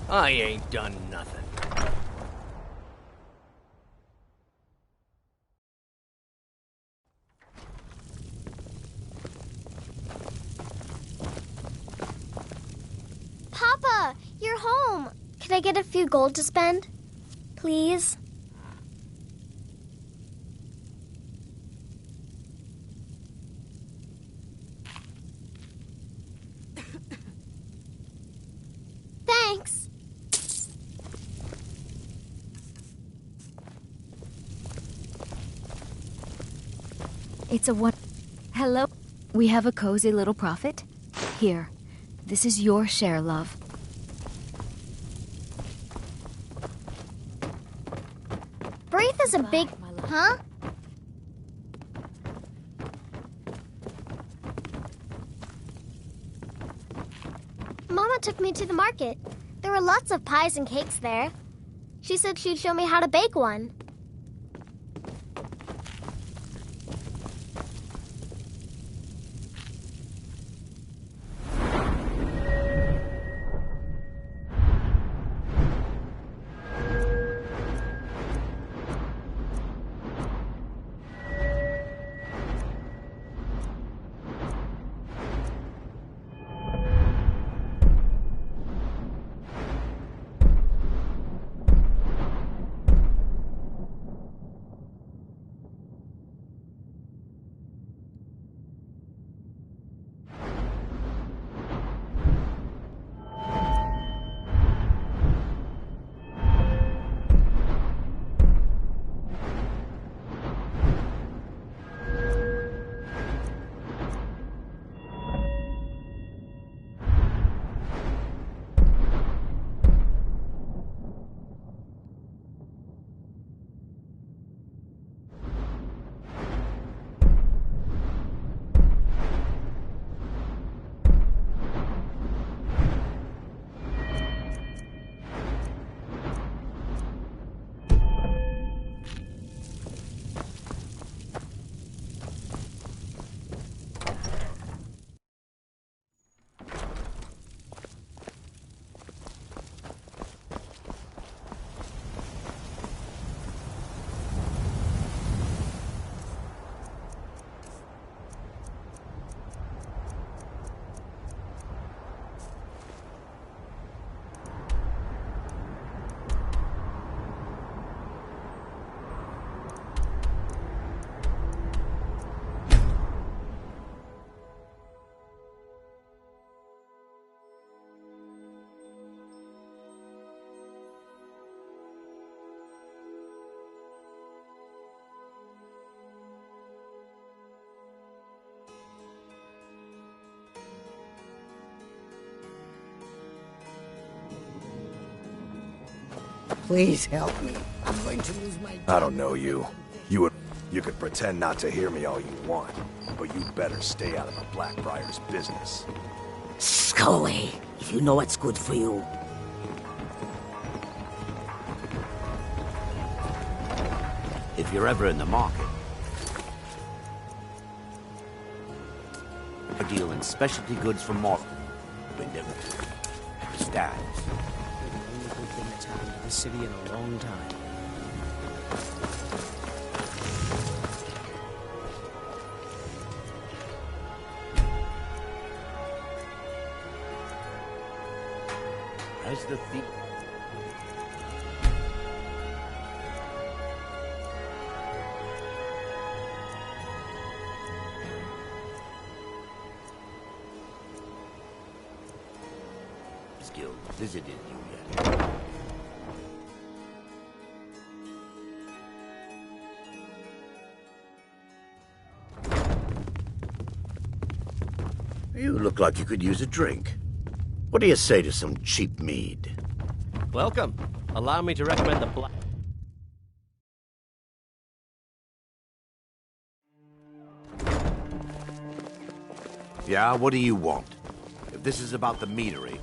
I ain't done nothing. Papa, you're home. Can I get a few gold to spend? Please? Thanks. It's a one. Hello? We have a cozy little profit? Here. This is your share, love. Braith is a big... Huh? Mama took me to the market. There were lots of pies and cakes there. She said she'd show me how to bake one. Please help me. I'm going to lose my... I don't know you. You could pretend not to hear me all you want, but you better stay out of the Blackbriar's business. Go away, if you know what's good for you. If you're ever in the market, a deal in specialty goods from Morton, Wyndham, Stags. The only good thing that's happened to this city in a long time. As the thief. Guild visited you yet? You look like you could use a drink. What do you say to some cheap mead? Welcome. Allow me to recommend the black... Yeah, what do you want? If this is about the meadery...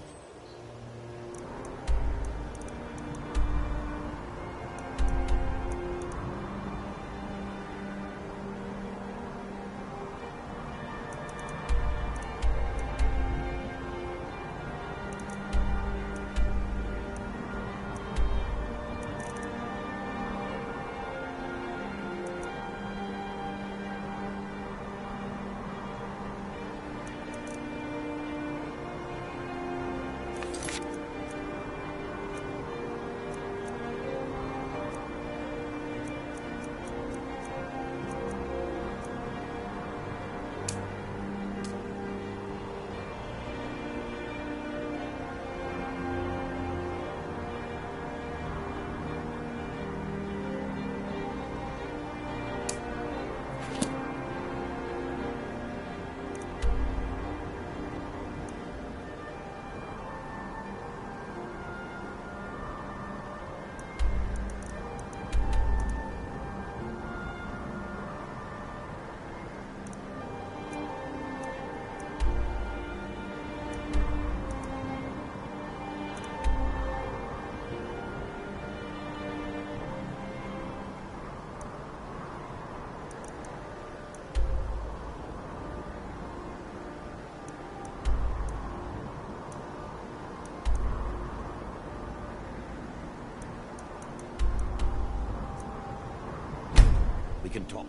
can talk.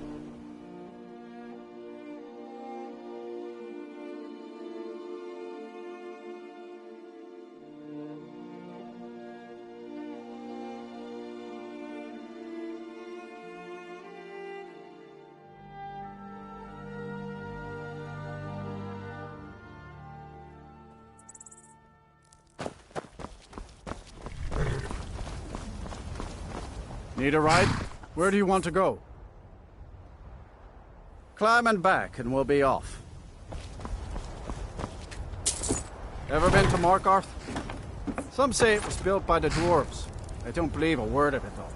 Need a ride? Where do you want to go? Climb and back, and we'll be off. Ever been to Markarth? Some say it was built by the dwarves. I don't believe a word of it, though.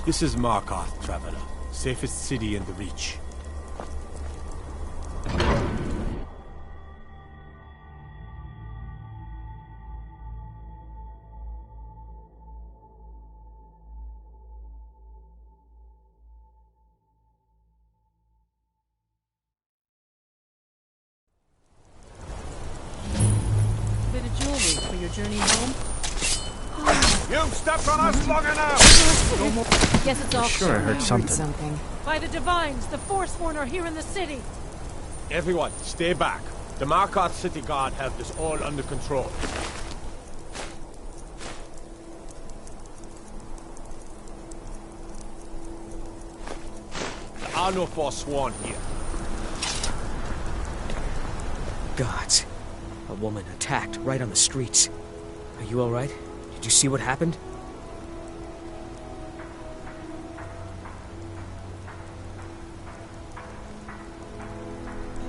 This is Markarth, Traveler. Safest city in the Reach. Bit of jewelry for your journey home? You've stepped on us long enough! Guess it's all Sure, I heard something. By the Divines, the Forsworn are here in the city. Everyone, stay back. The Markarth City Guard have this all under control. There are no Forsworn here. Gods. A woman attacked right on the streets. Are you alright? Did you see what happened?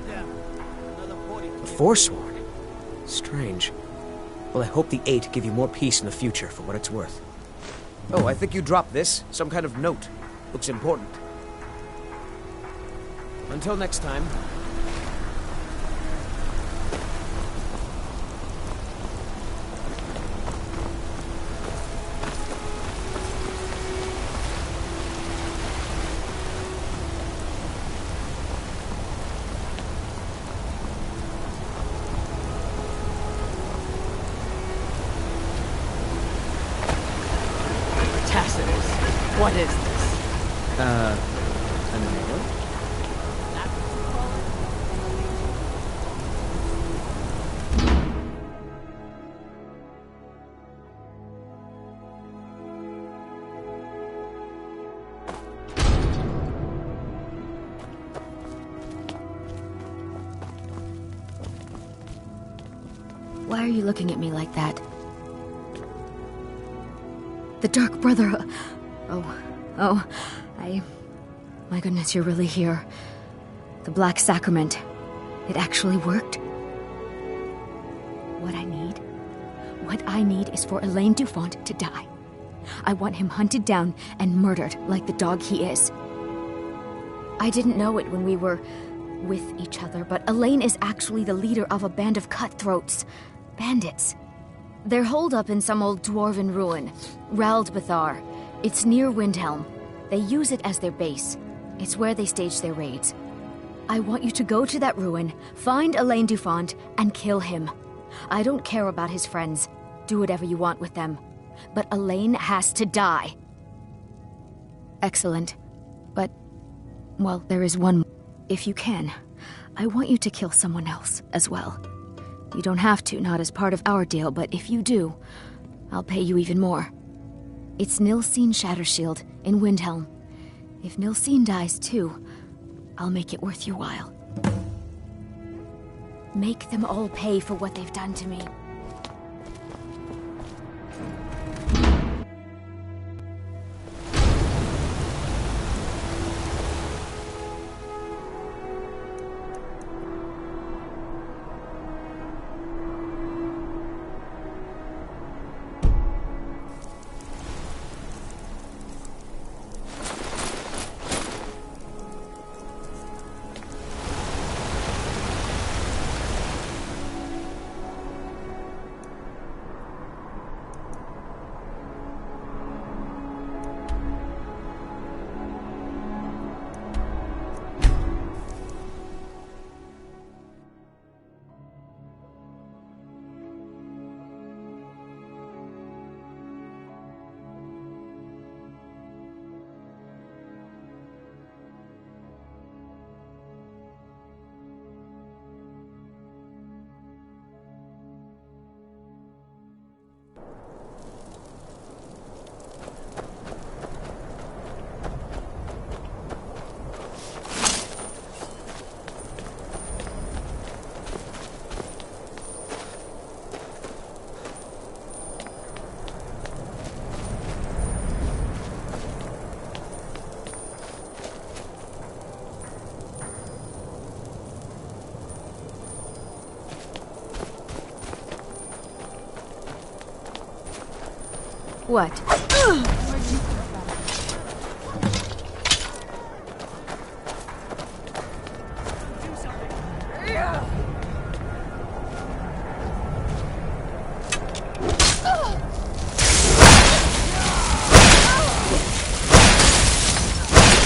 A Forsworn? Strange. Well, I hope the Eight give you more peace in the future, for what it's worth. Oh, I think you dropped this. Some kind of note. Looks important. Until next time. What is this? A nail? Why are you looking at me like that? The Dark Brother... My goodness, you're really here. The Black Sacrament. It actually worked. What I need is for Elaine Dufont to die. I want him hunted down and murdered like the dog he is. I didn't know it when we were with each other, but Elaine is actually the leader of a band of cutthroats. Bandits. They're holed up in some old dwarven ruin, Raldbathar. It's near Windhelm. They use it as their base. It's where they stage their raids. I want you to go to that ruin, find Elaine Dufont, and kill him. I don't care about his friends. Do whatever you want with them. But Elaine has to die. Excellent. But, well, there is one. If you can, I want you to kill someone else as well. You don't have to, not as part of our deal, but if you do, I'll pay you even more. It's Nilsine Shattershield in Windhelm. If Nilsine dies too, I'll make it worth your while. Make them all pay for what they've done to me. What?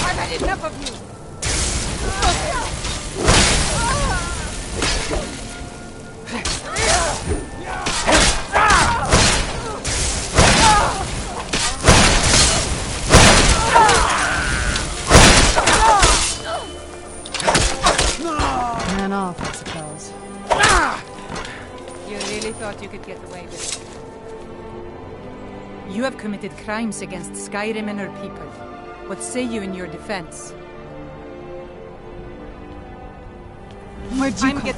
I've had enough of you! Man off, I suppose. You really thought you could get away with it? You have committed crimes against Skyrim and her people. What say you in your defense? Where'd you come?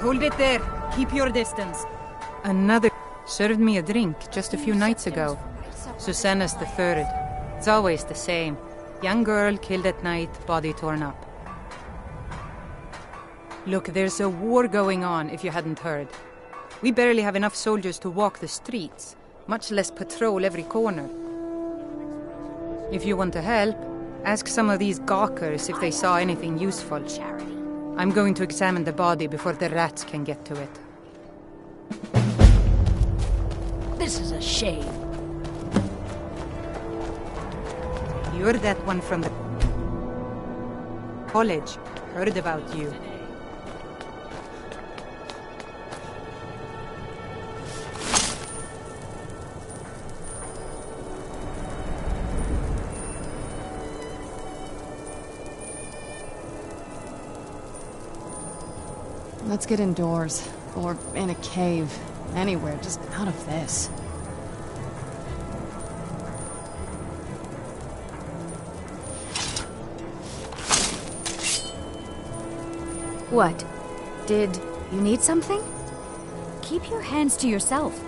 Hold it there. Keep your distance. Another served me a drink just a few nights ago. Susanna's the third. It's always the same. Young girl killed at night, body torn up. Look, there's a war going on, if you hadn't heard. We barely have enough soldiers to walk the streets, much less patrol every corner. If you want to help, ask some of these gawkers if they saw anything useful. I'm going to examine the body before the rats can get to it. This is a shame. You're that one from the college. Heard about you. Let's get indoors. Or in a cave. Anywhere, just out of this. What? Did you need something? Keep your hands to yourself.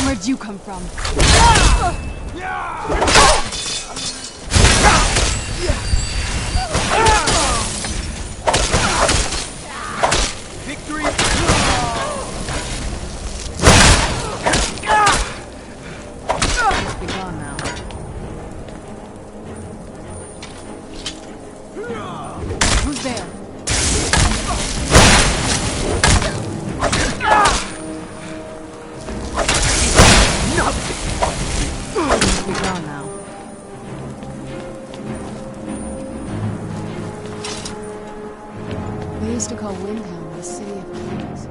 Where'd you come from? Victory! Must be gone now. Who's there? city of kings.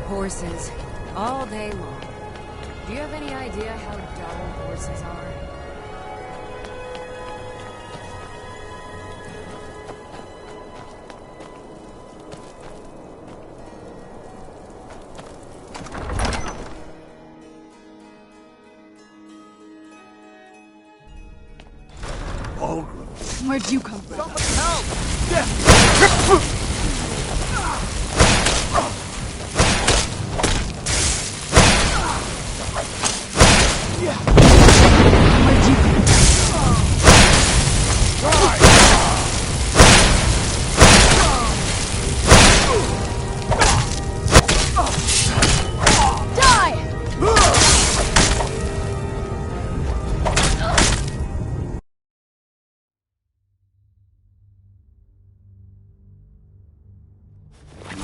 Horses, all day long. Do you have any idea how dull horses are? Where'd you come from?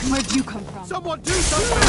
Where'd you come from? Someone do something!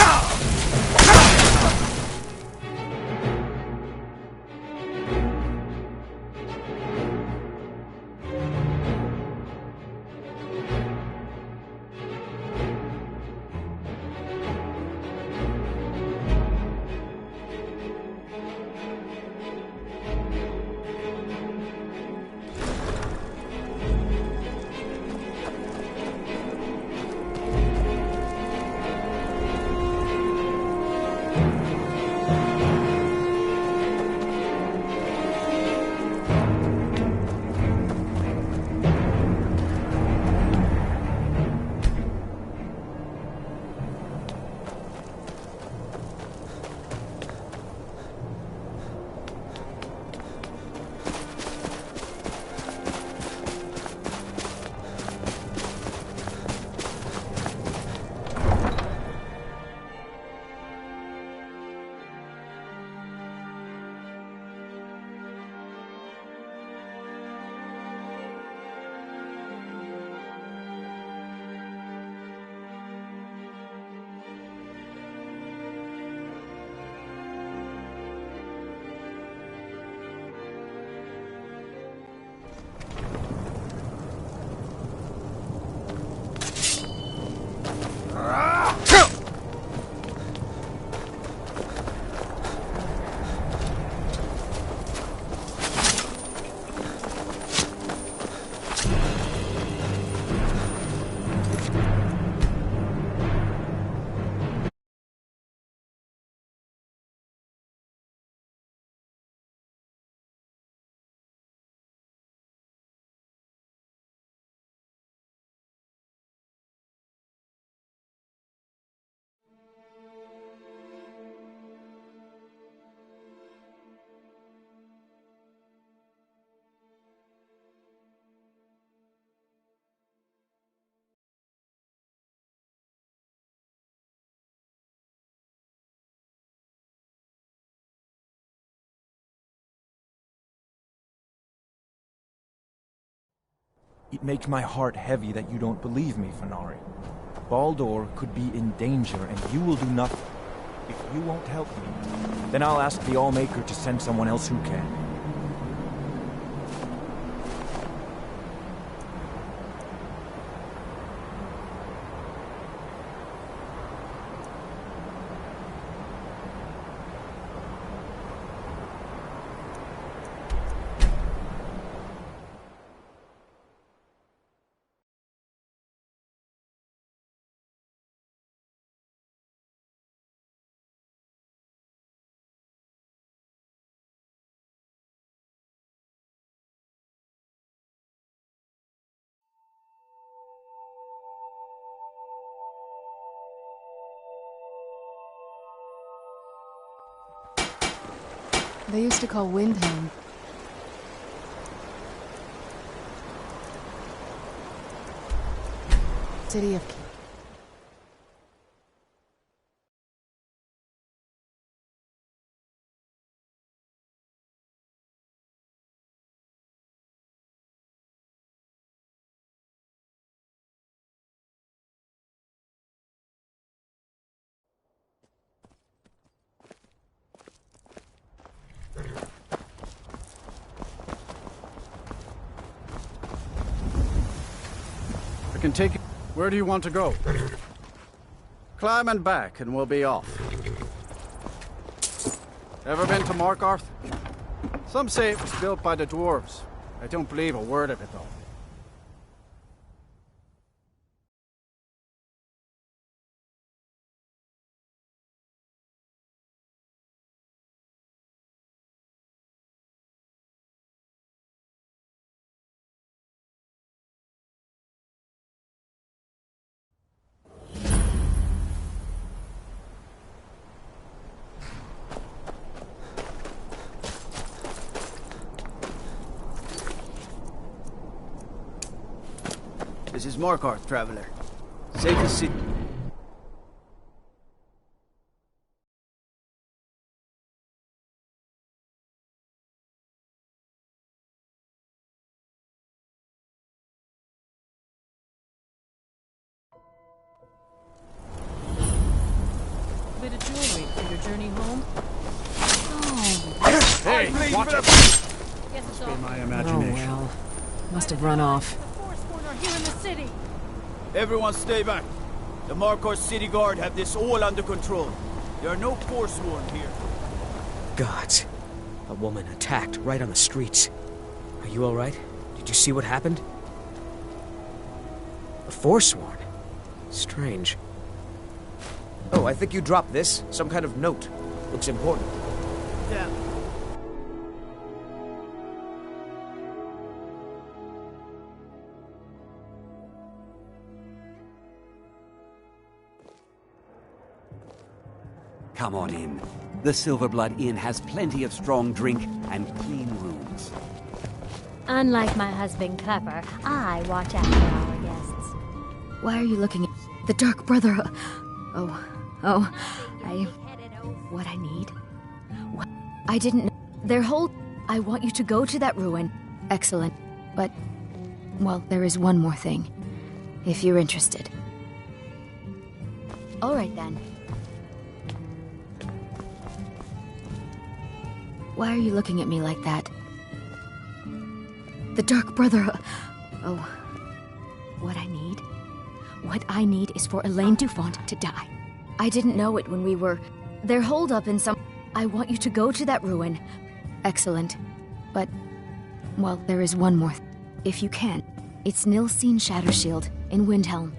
It makes my heart heavy that you don't believe me, Fenari. Baldur could be in danger, and you will do nothing. If you won't help me, then I'll ask the Allmaker to send someone else who can. They used to call Windhelm. City of... I can take you. Where do you want to go? Climb and back, and we'll be off. Ever been to Markarth? Some say it was built by the dwarves. I don't believe a word of it, though. This is Markarth, traveler. Safest city. Bit of jewelry for your journey home. Hey, watch it! Guess it's My Oh, imagination. well. Must have run off. here in the city. Everyone stay back. The Markarth City Guard have this all under control. There are no Forsworn here. Gods. A woman attacked right on the streets. Are you alright? Did you see what happened? A Forsworn? Strange. Oh, I think you dropped this. Some kind of note. Looks important. Damn. Come on in. The Silverblood Inn has plenty of strong drink and clean rooms. Unlike my husband Clever, I watch after our guests. Why are you looking at the Dark Brother? What I need? What? I didn't know. Their whole... I want you to go to that ruin. Excellent. But, well, there is one more thing. If you're interested. All right, then. Why are you looking at me like that? The Dark Brother... What I need is for Elaine Dufont to die. I didn't know it when we were... They're holed up in some... I want you to go to that ruin. Excellent. But, well, there is one more. If you can. It's Nilsine Shattershield in Windhelm.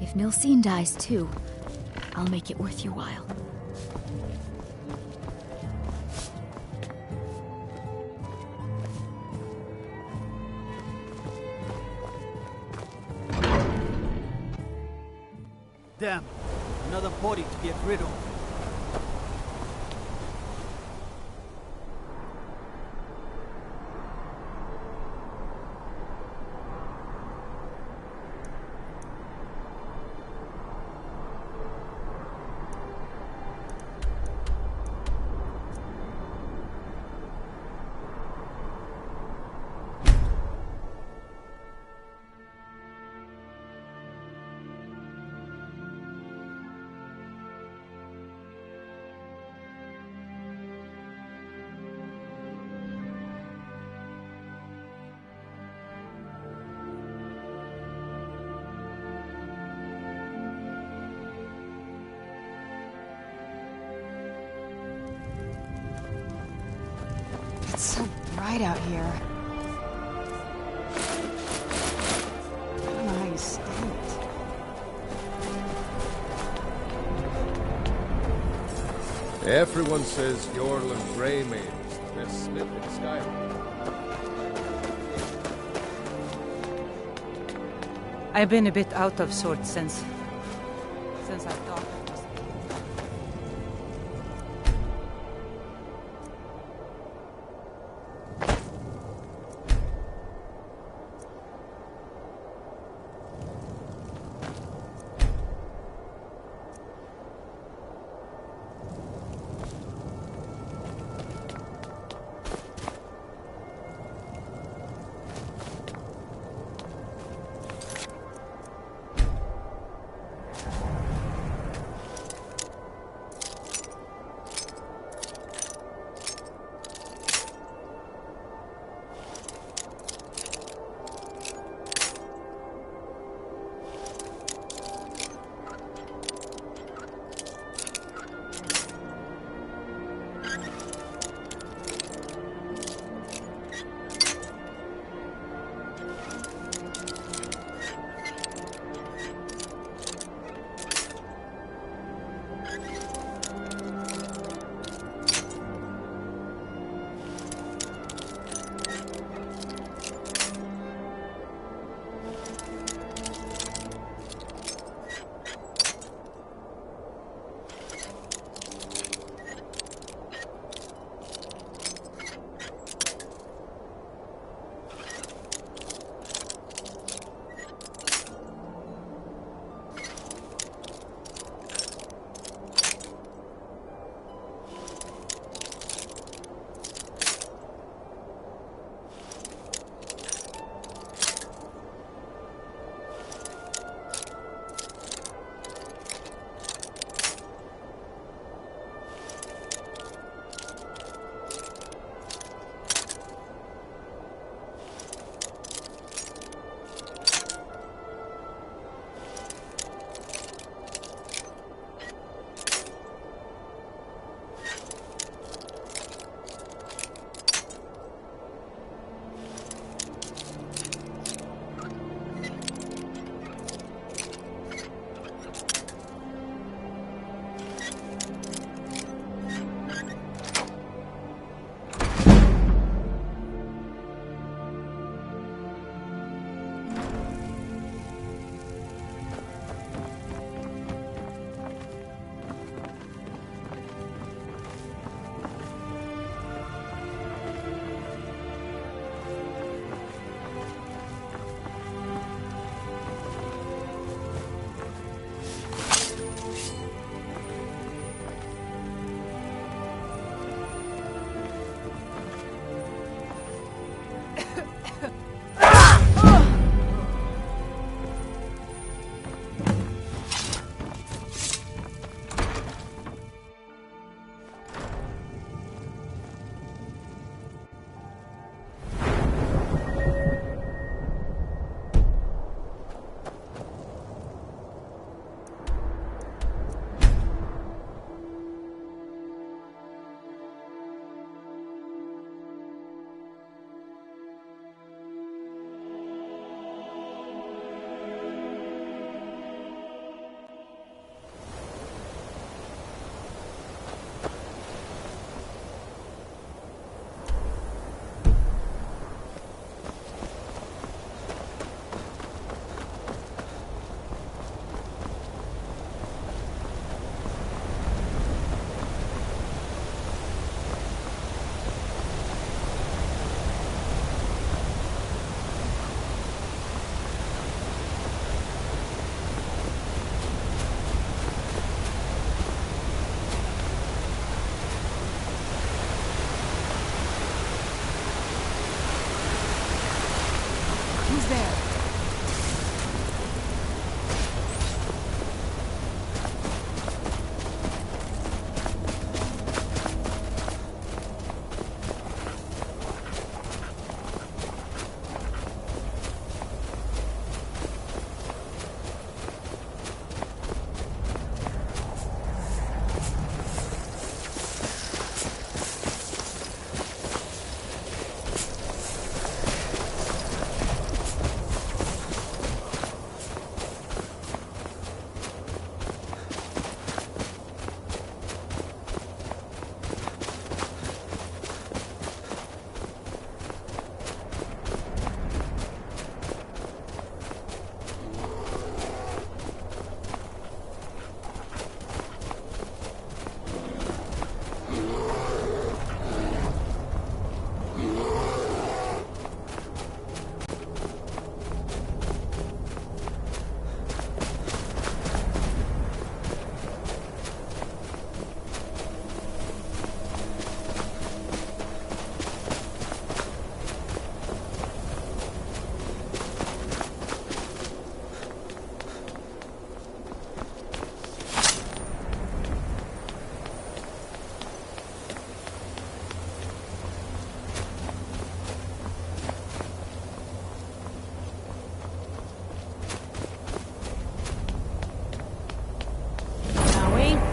If Nilsine dies too, I'll make it worth your while. Damn. Another body to get rid of. It's so bright out here. I don't know how you stand it. Everyone says Jorl and Greymane is the best smith in Skyrim. I've been a bit out of sorts since I thought.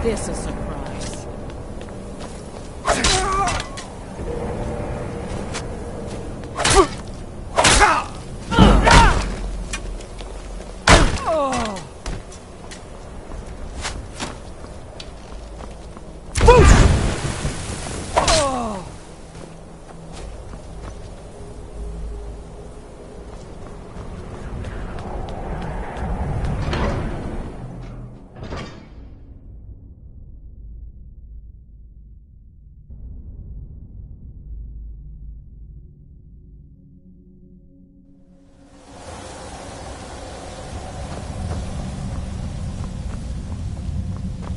this a surprise?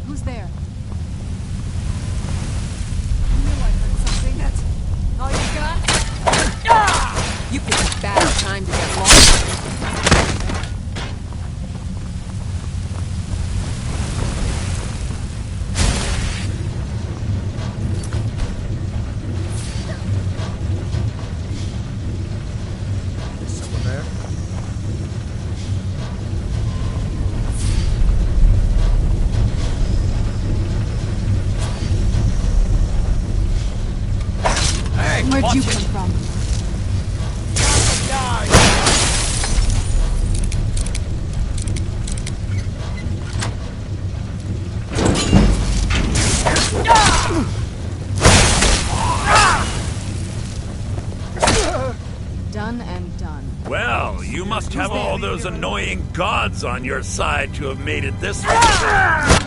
Who's there? All you got? You picked a bad time to get lost. Is someone there? Where'd you come from? Done and done. Well, you must have all those annoying gods on your side to have made it this far.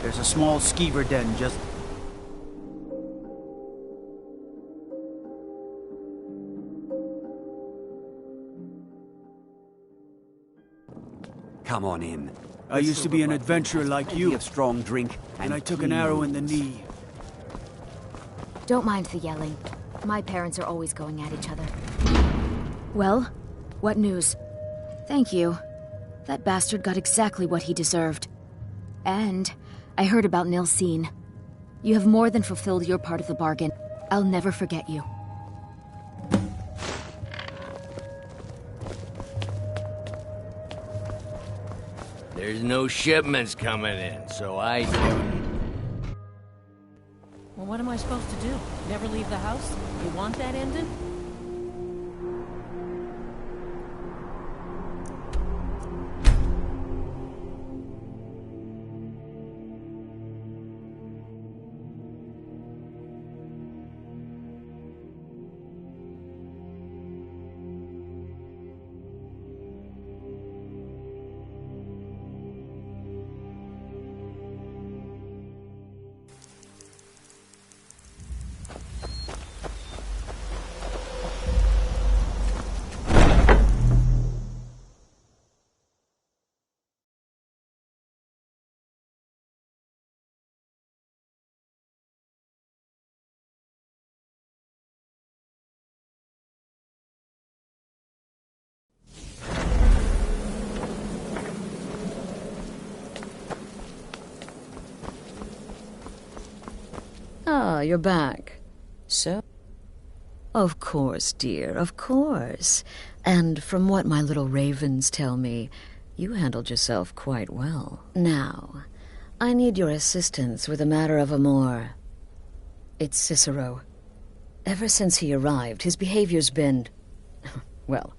There's a small skeever den just... Come on in. I used to be an adventurer like you. Of strong drink And I took an arrow in the knee. Don't mind the yelling. My parents are always going at each other. Well, what news? Thank you. That bastard got exactly what he deserved. And I heard about Nilsine. You have more than fulfilled your part of the bargain. I'll never forget you. There's no shipments coming in, so I do. Well, what am I supposed to do? Never leave the house? You want that ended? Ah, you're back. So? Of course, dear, of course. And from what my little ravens tell me, You handled yourself quite well. Now, I need your assistance with a matter of amor. It's Cicero. Ever since he arrived, his behavior's been... well,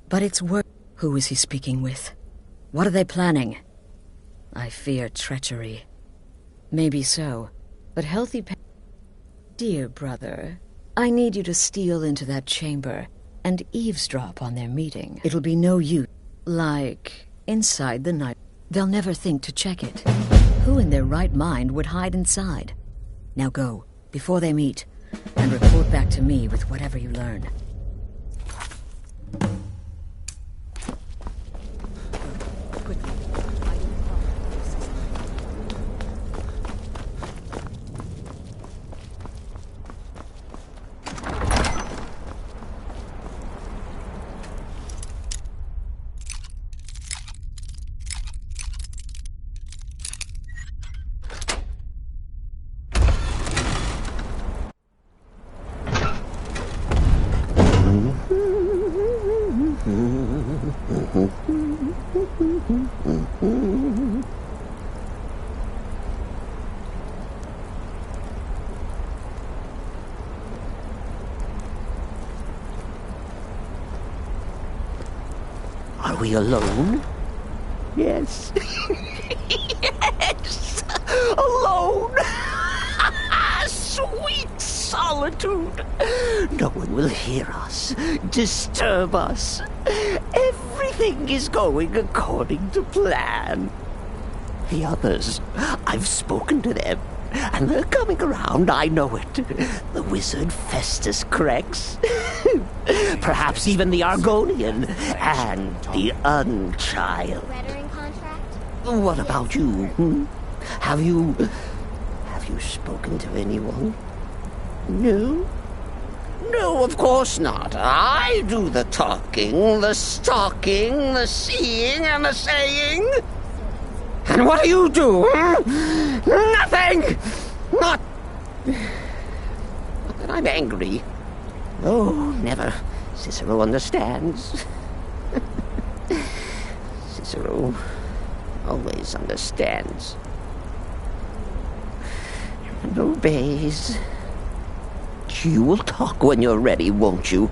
but it's worse. Who is he speaking with? What are they planning? I fear treachery. Maybe so, but healthy... Dear brother, I need you to steal into that chamber and eavesdrop on their meeting. It'll be no use. Like, inside the night. They'll never think to check it. Who in their right mind would hide inside? Now go, before they meet, and report back to me with whatever you learn. Are we alone? Yes. Yes! Alone! Sweet solitude! No one will hear us, disturb us. Everything is going according to plan. The others, I've spoken to them, and they're coming around, I know it. The wizard Festus Crex. Perhaps even the Argonian and the Unchild. What about you? Have you spoken to anyone? No? No, of course not. I do the talking, the stalking, the seeing, and the saying. And what do you do? Nothing! Not that I'm angry. Oh, never. Cicero understands. Cicero always understands. And obeys. You will talk when you're ready, won't you?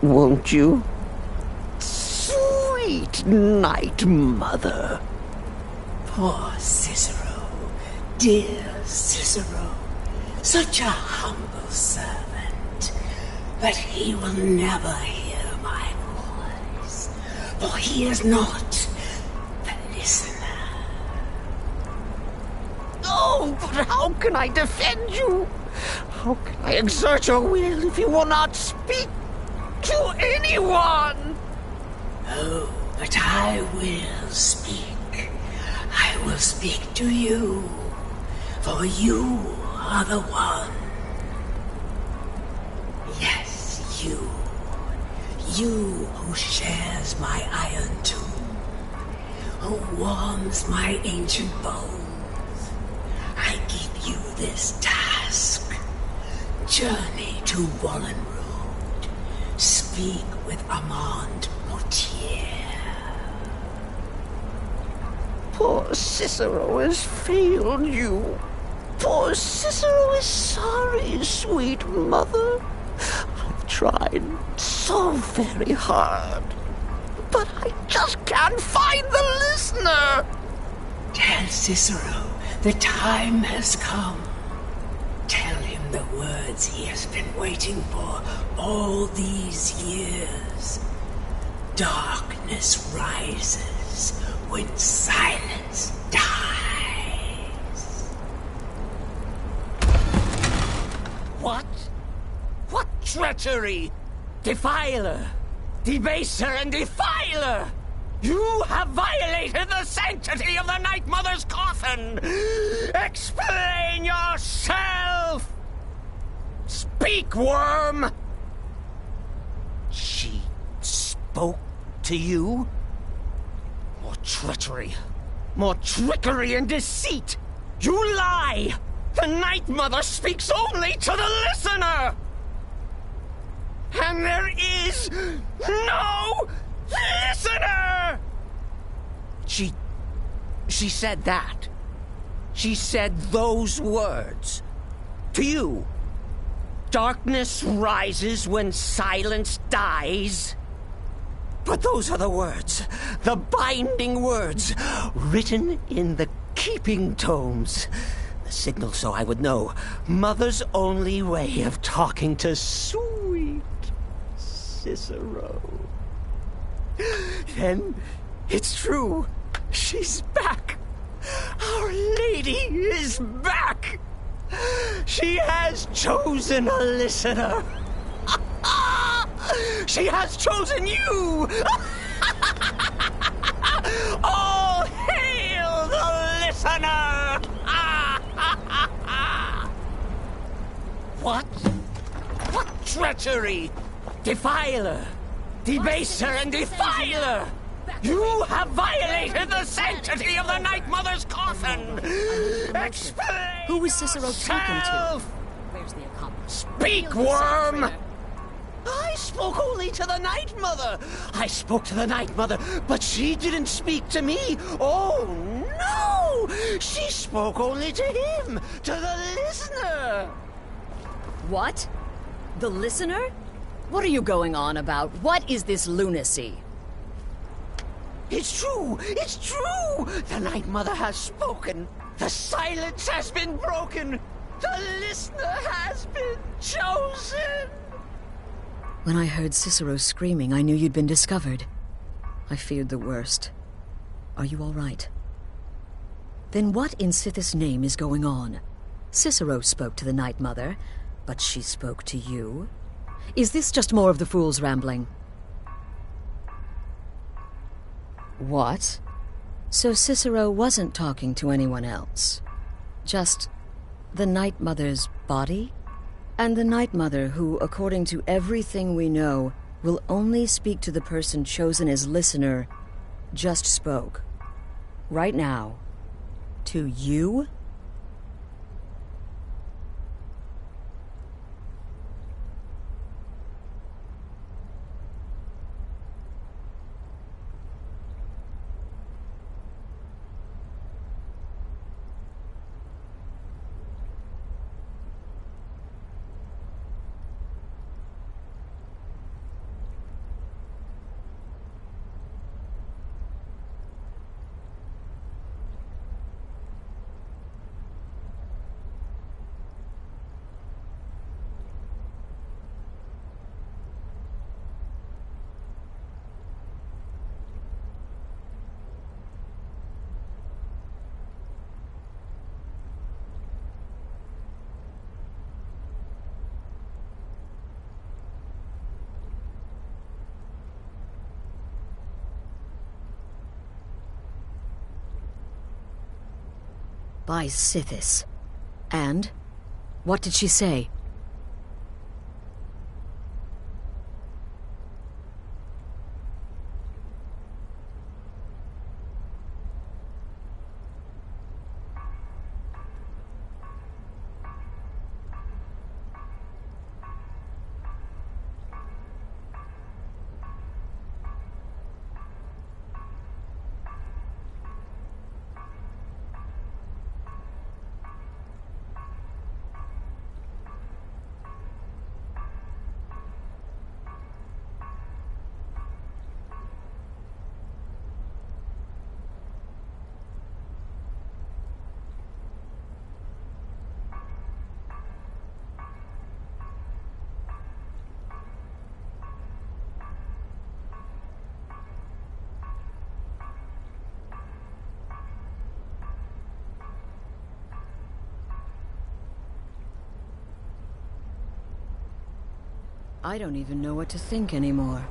Won't you? Sweet night, mother. Poor Cicero, dear Cicero, such a humble servant, but he will never hear my voice, for he is not the listener. Oh, but how can I defend you? How can I exert your will if you will not speak to anyone? Oh, but I will speak. I will speak to you, for you are the one. Yes, you. You who shares my iron tomb, who warms my ancient bones. I give you this task. Journey to Wallen Road. Speak with Armand Mortier. Poor Cicero has failed you. Poor Cicero is sorry, sweet mother. I've tried so very hard, but I just can't find the listener. Tell Cicero the time has come. Tell him the words he has been waiting for all these years. Darkness rises when silence dies. What? What treachery? Defiler! Debaser and defiler! You have violated the sanctity of the Night Mother's coffin! Explain yourself! Speak, worm! She spoke to you? More treachery, more trickery and deceit! You lie! The Night Mother speaks only to the listener! And there is no listener! She said that. She said those words. To you. Darkness rises when silence dies. But those are the words, the binding words, written in the keeping tomes. The signal so I would know. Mother's only way of talking to sweet Cicero. Then, it's true. She's back. Our lady is back. She has chosen a listener. She has chosen you. All hail the listener. What? What treachery? Defiler, debaser and defiler! You have violated the sanctity of the Night Mother's coffin! Explain! Who was Cicero talking to? Where's the accomplice? Speak, worm! I spoke only to the Night Mother! I spoke to the Night Mother, but she didn't speak to me! Oh, no! She spoke only to him, to the listener! What? The listener? What are you going on about? What is this lunacy? It's true! It's true! The Night Mother has spoken! The silence has been broken! The listener has been chosen! When I heard Cicero screaming, I knew you'd been discovered. I feared the worst. Are you all right? Then what in Sithis' name is going on? Cicero spoke to the Night Mother, but she spoke to you? Is this just more of the fool's rambling? What? So Cicero wasn't talking to anyone else? Just the Night Mother's body? And the Night Mother, who, according to everything we know, will only speak to the person chosen as listener, just spoke. Right now. To you? By Sithis. And? What did she say? I don't even know what to think anymore.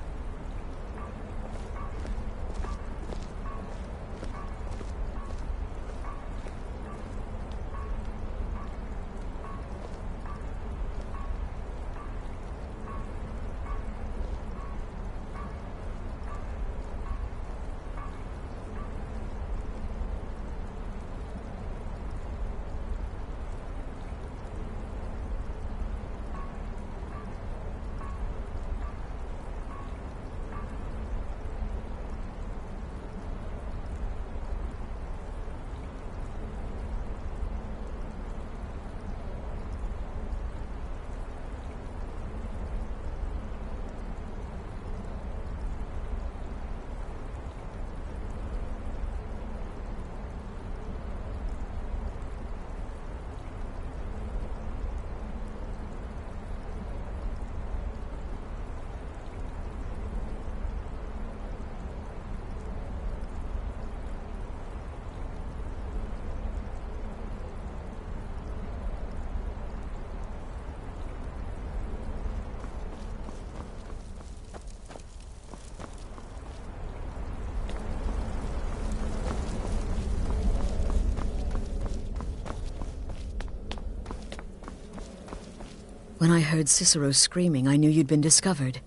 When I heard Cicero screaming, I knew you'd been discovered.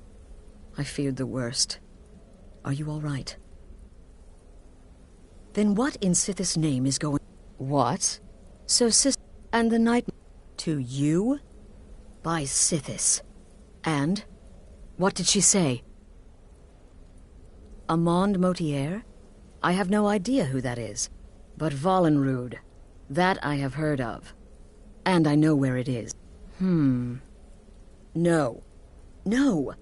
I feared the worst. Are you all right? Then what in Sithis' name is going... What? So and the night... To you? By Sithis. And? What did she say? Amand Motier? I have no idea who that is. But Valenrud, that I have heard of. And I know where it is. No. No.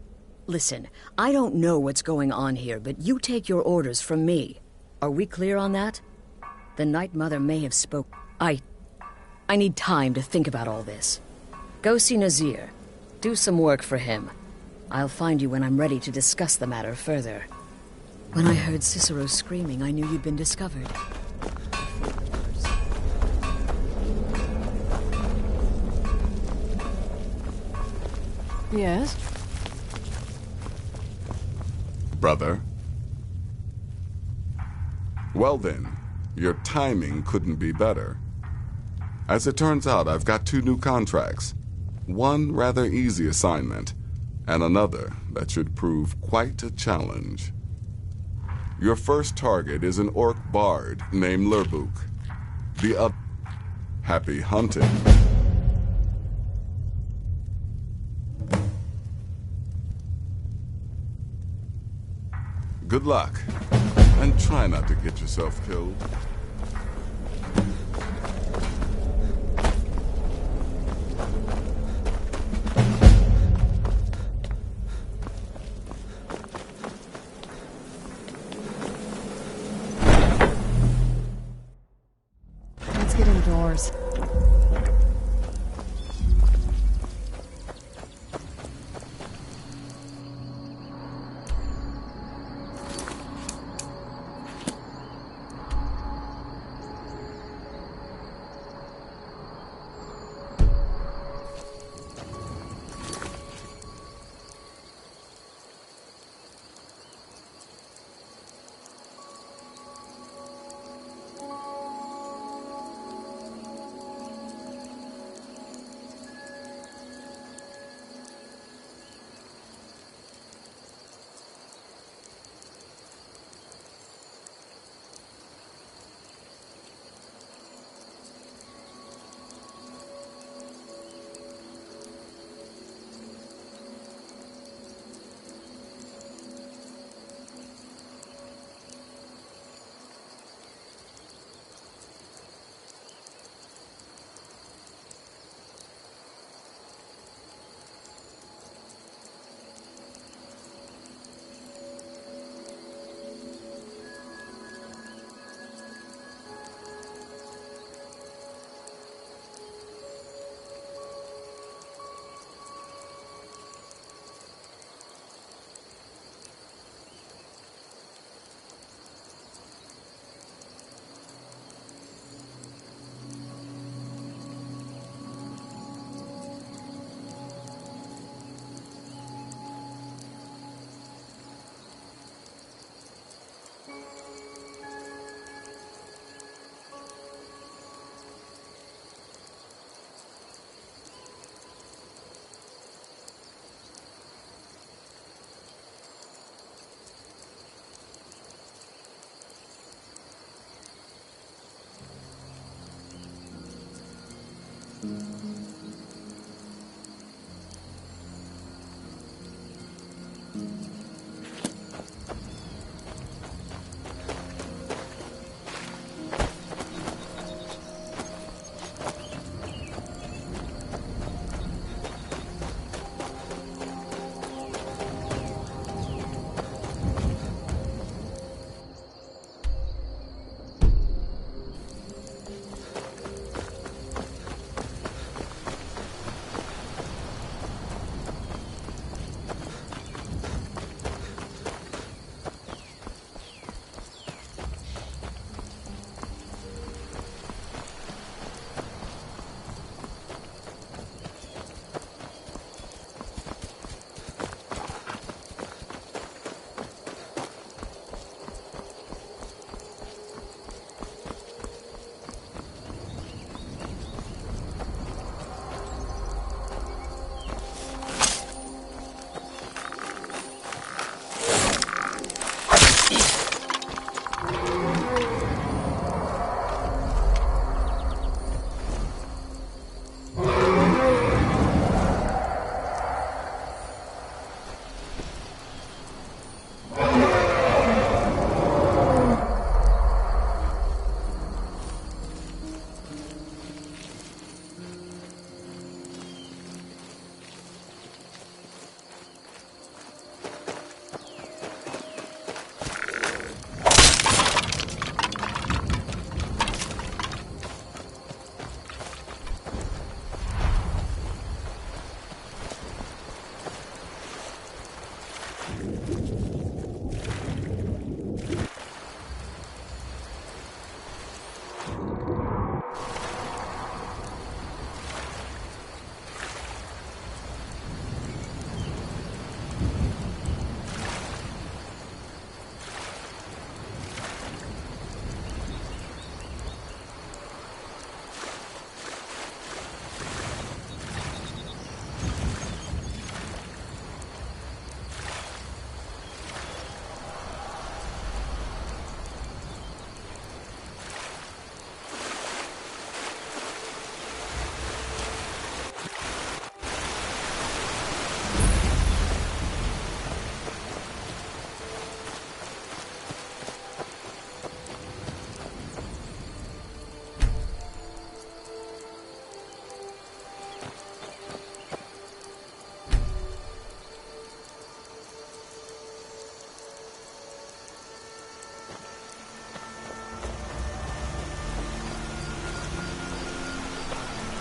Listen, I don't know what's going on here, but you take your orders from me. Are we clear on that? The Night Mother may have spoke... I need time to think about all this. Go see Nazir. Do some work for him. I'll find you when I'm ready to discuss the matter further. When I heard Cicero screaming, I knew you'd been discovered. Yes? Brother? Well then, your timing couldn't be better. As it turns out, I've got 2 new contracts. One rather easy assignment, and another that should prove quite a challenge. Your first target is an orc bard named Lurbuk. The other... Happy hunting. Good luck, and try not to get yourself killed. Let's get indoors.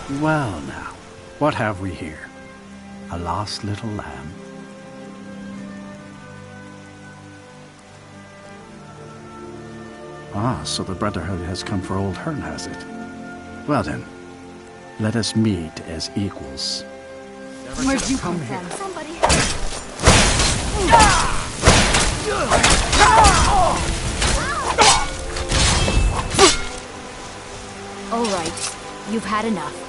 Well now, what have we here? A lost little lamb? Ah, so the Brotherhood has come for old Hearn, has it? Well then, let us meet as equals. Where'd you come here? from? Somebody. All right, you've had enough.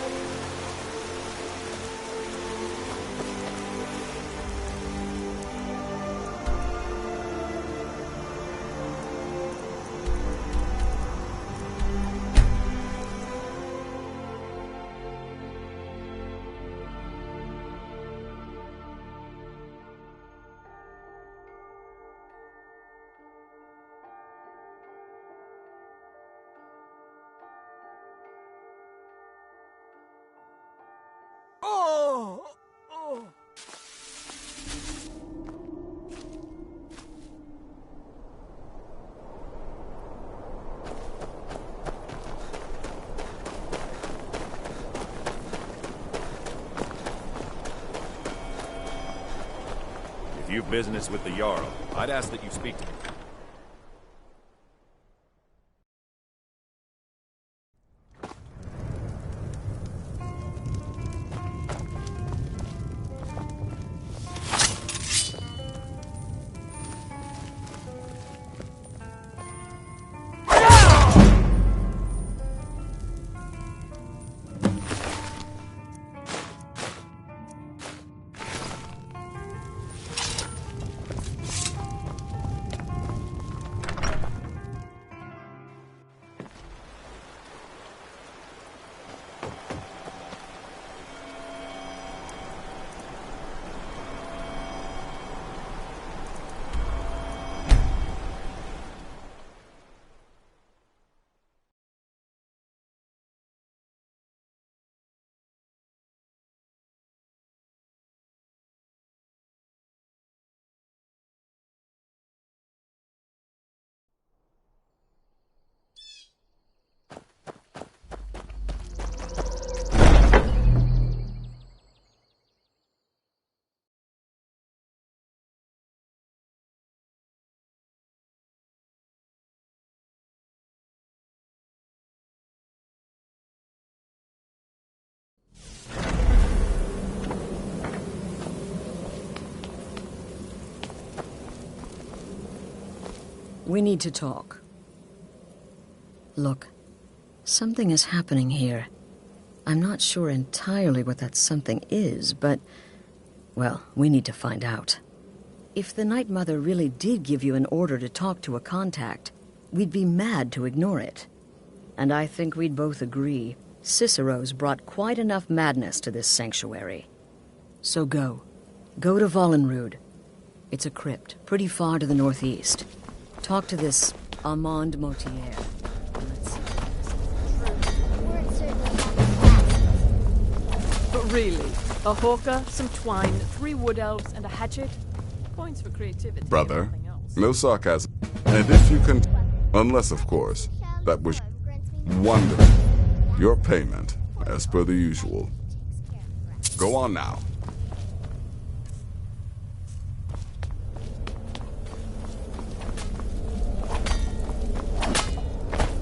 If you've business with the Jarl, I'd ask that you speak to me. We need to talk. Look, something is happening here. I'm not sure entirely what that something is, but, well, we need to find out. If the Night Mother really did give you an order to talk to a contact, we'd be mad to ignore it. And I think we'd both agree Cicero's brought quite enough madness to this sanctuary. So go. Go to Vollenrude. It's a crypt, pretty far to the northeast. Talk to this Armand Motier. Let's see. But really, a hawker, some twine, 3 wood elves, and a hatchet? Points for creativity. Brother, no sarcasm. And if you can... Unless, of course, that was wonderful. Your payment, as per the usual. Go on now.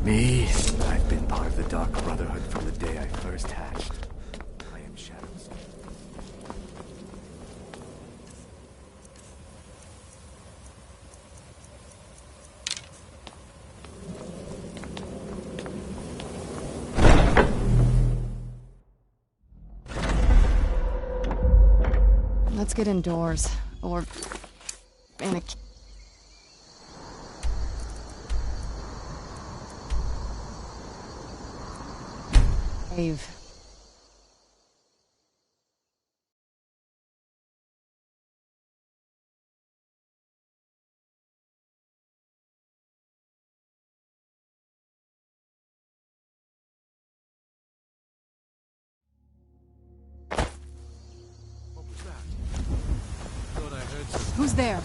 Me, I've been part of the Dark Brotherhood from the day I first hatched. I am Shadows. Let's get indoors, or in a cave. Who's there?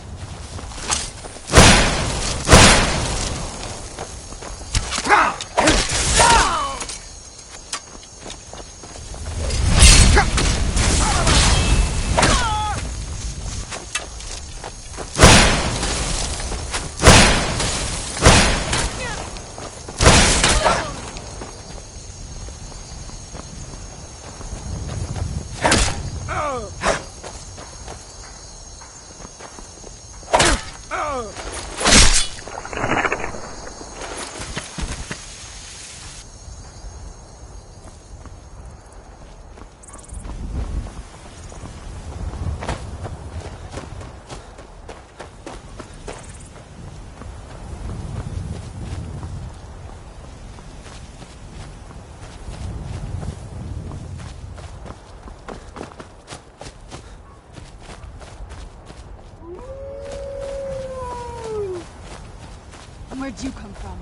Where'd you come from?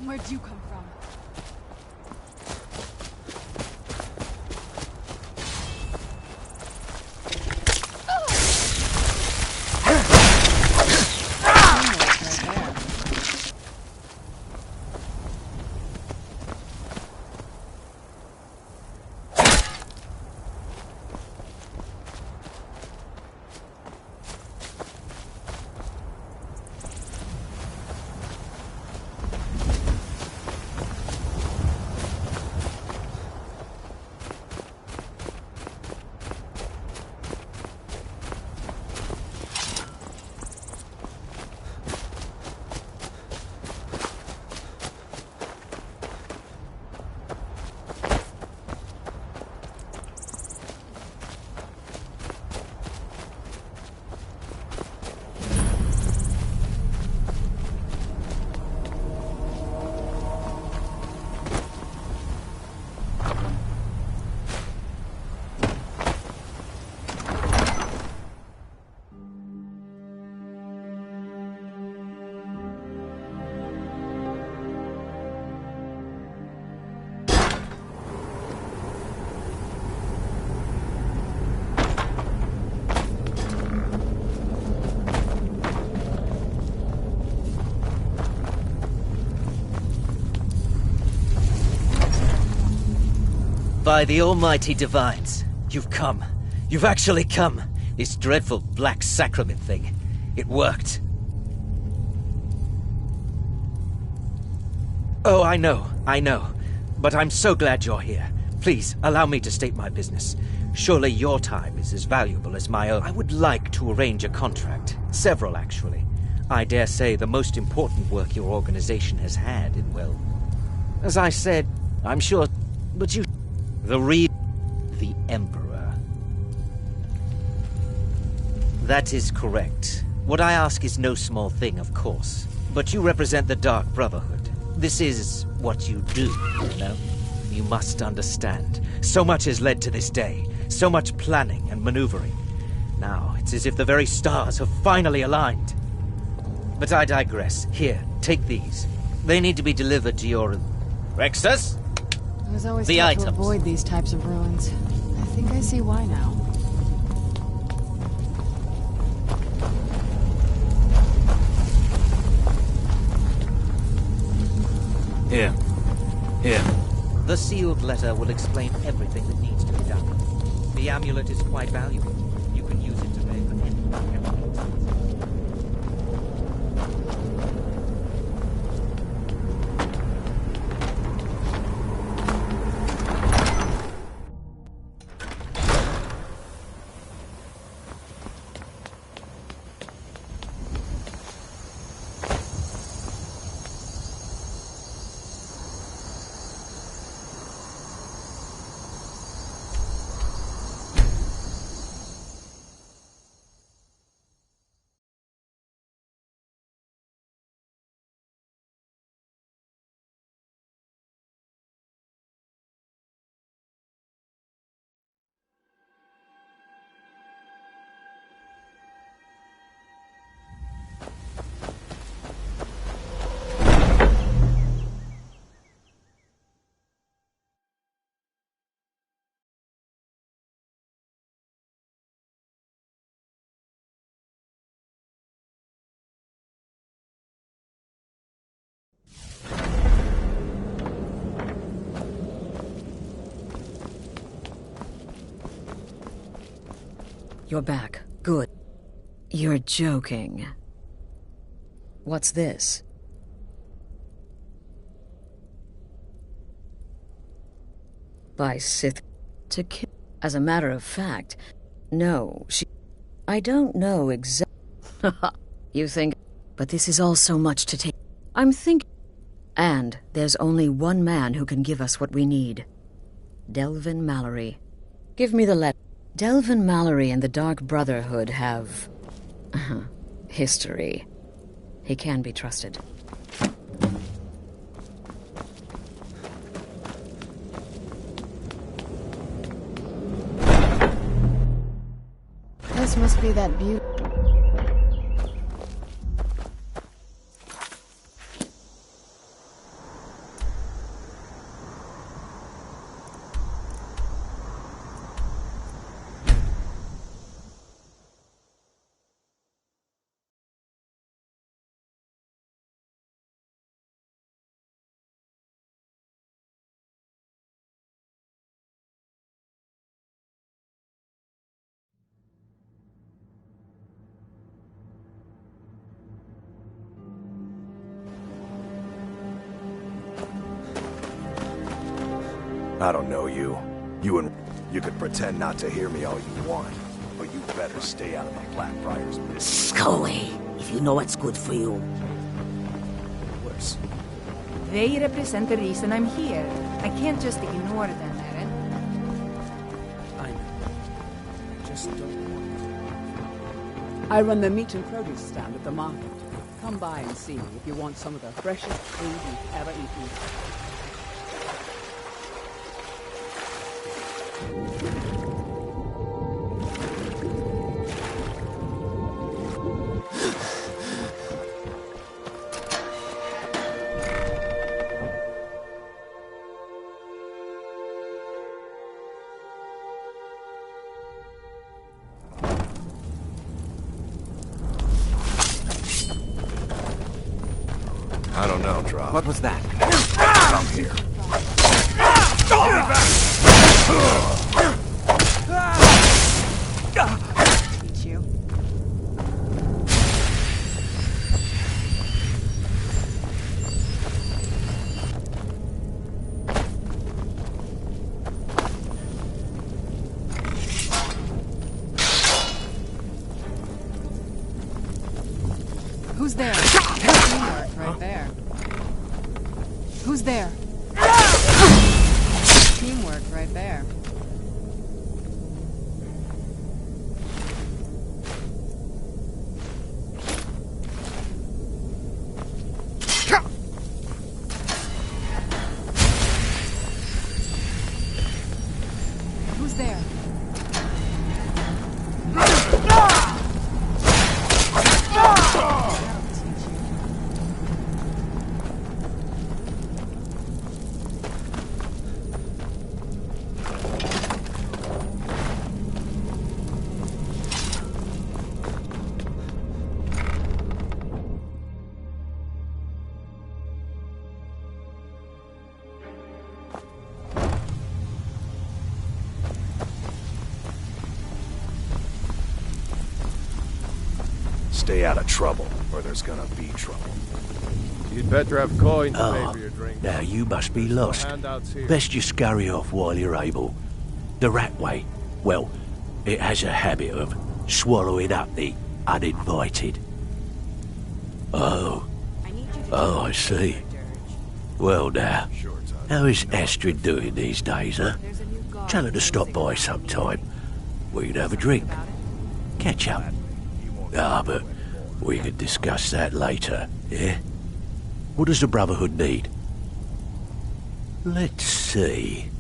Where'd you come from? By the almighty divines, you've come. You've actually come. This dreadful black sacrament thing. It worked. Oh, I know. But I'm so glad you're here. Please, allow me to state my business. Surely your time is as valuable as my own. I would like to arrange a contract. Several, actually. I dare say the most important work your organization has had in, well... As I said, I'm sure... But you... The Emperor. That is correct. What I ask is no small thing, of course. But you represent the Dark Brotherhood. This is what you do, you know? You must understand. So much has led to this day. So much planning and maneuvering. Now, it's as if the very stars have finally aligned. But I digress. Here, take these. They need to be delivered to your... Rexus? It was always The tough items. to avoid these types of ruins. I think I see why now. Here. The sealed letter will explain everything that needs to be done. The amulet is quite valuable. You can use it to pay for anything. You're back. Good. You're joking. What's this? By Sith to kill. As a matter of fact, no, I don't know exactly. You think, but this is all so much to take. I'm thinking. And there's only one man who can give us what we need. Delvin Mallory. Give me the letter. Delvin Mallory and the Dark Brotherhood have history. He can be trusted. This must be that beaut. I don't know you. You could pretend not to hear me all you want, but you better stay out of my Blackfriars business. Go away, if you know what's good for you. Worse. They represent the reason I'm here. I can't just ignore them, Eren. I just don't. I run the meat and produce stand at the market. Come by and see me if you want some of the freshest food you've ever eaten. I don't know, Drop. What was that? Come here. Teach you. Who's there? Teamwork right there. Who's there? Teamwork right there. Who's there? Stay out of trouble, or there's gonna be trouble. You'd better have coin to pay Oh, for your drink. now you must be lost. Handouts here. Best you scurry off while you're able. The Ratway, well, it has a habit of swallowing up the uninvited. Oh, I see. Well now, how is Astrid doing these days, huh? Tell her to stop by sometime. We can have a drink. Catch up. Ah, but we can discuss that later, yeah? What does the Brotherhood need? Let's see.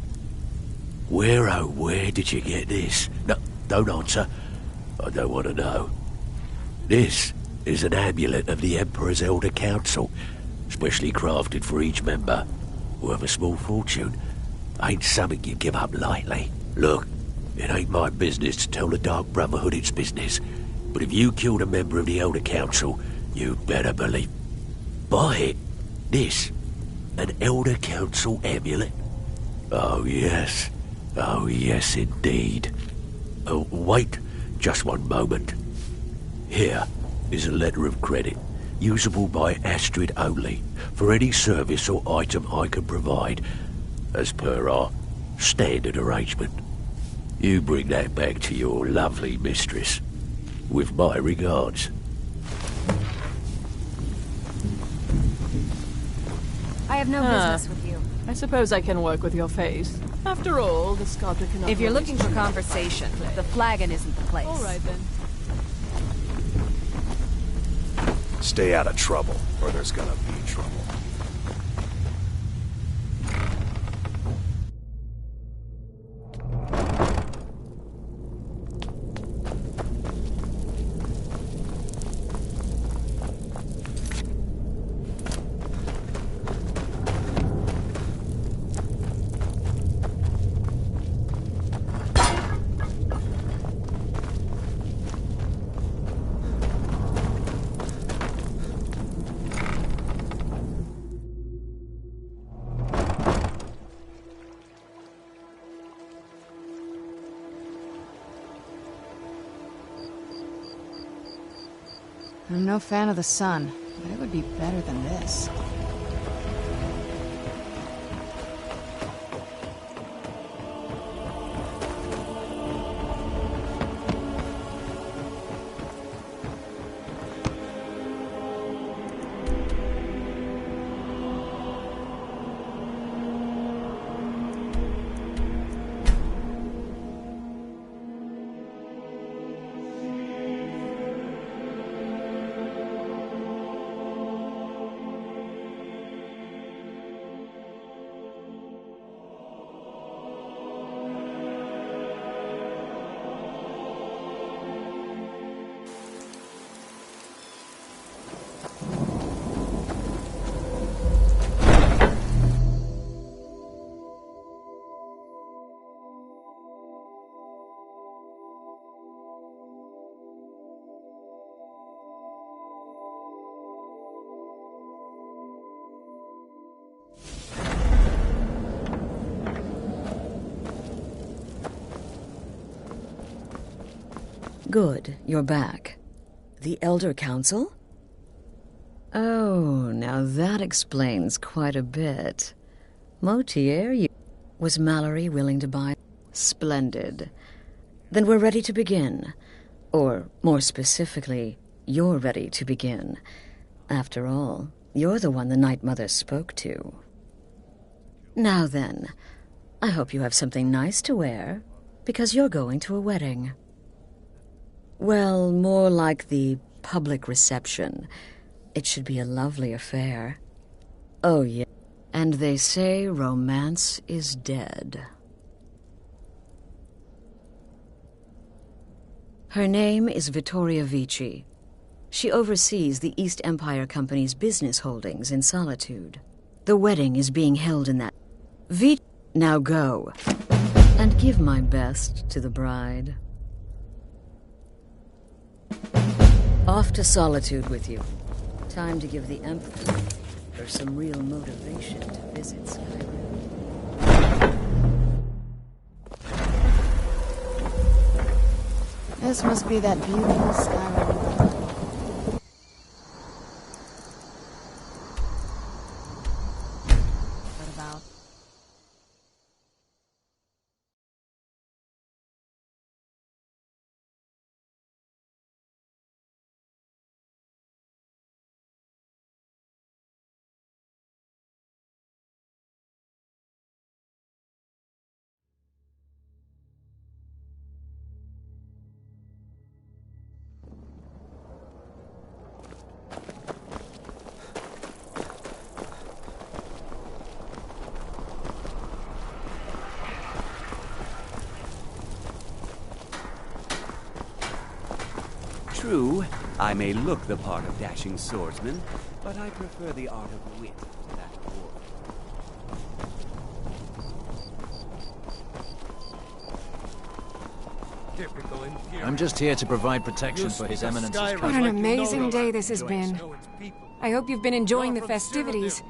Where, oh, where did you get this? No, don't answer. I don't want to know. This is an amulet of the Emperor's Elder Council, specially crafted for each member. Worth a small fortune. Ain't something you give up lightly. Look, it ain't my business to tell the Dark Brotherhood its business. But if you killed a member of the Elder Council, you'd better believe. Buy it. This. An Elder Council amulet. Oh, yes. Oh, yes, indeed. Oh, wait. Just one moment. Here is a letter of credit, usable by Astrid only, for any service or item I can provide, as per our standard arrangement. You bring that back to your lovely mistress, with my regards. I have no business with you. I suppose I can work with your face. After all, the sculptor cannot... If you're always looking for choose conversation, play. the flagon isn't the place. All right, then. Stay out of trouble, or there's gonna be trouble. I'm no fan of the sun, but it would be better than this. Good, you're back. The Elder Council? Oh, now that explains quite a bit. Motier, you... Was Mallory willing to buy? Splendid. Then we're ready to begin. Or, more specifically, you're ready to begin. After all, you're the one the Night Mother spoke to. Now then, I hope you have something nice to wear, because you're going to a wedding. Well, more like the public reception. It should be a lovely affair. Oh, yeah. And they say romance is dead. Her name is Vittoria Vici. She oversees the East Empire Company's business holdings in Solitude. The wedding is being held in that... Now go. And give my best to the bride. Off to Solitude with you. Time to give the Emperor some real motivation to visit Skyrim. This must be that beautiful Skyrim. What about? True, I may look the part of dashing swordsman, but I prefer the art of wit to that of war. I'm just here to provide protection for His Eminence's cousin. What an amazing day this has been. I hope you've been enjoying the festivities.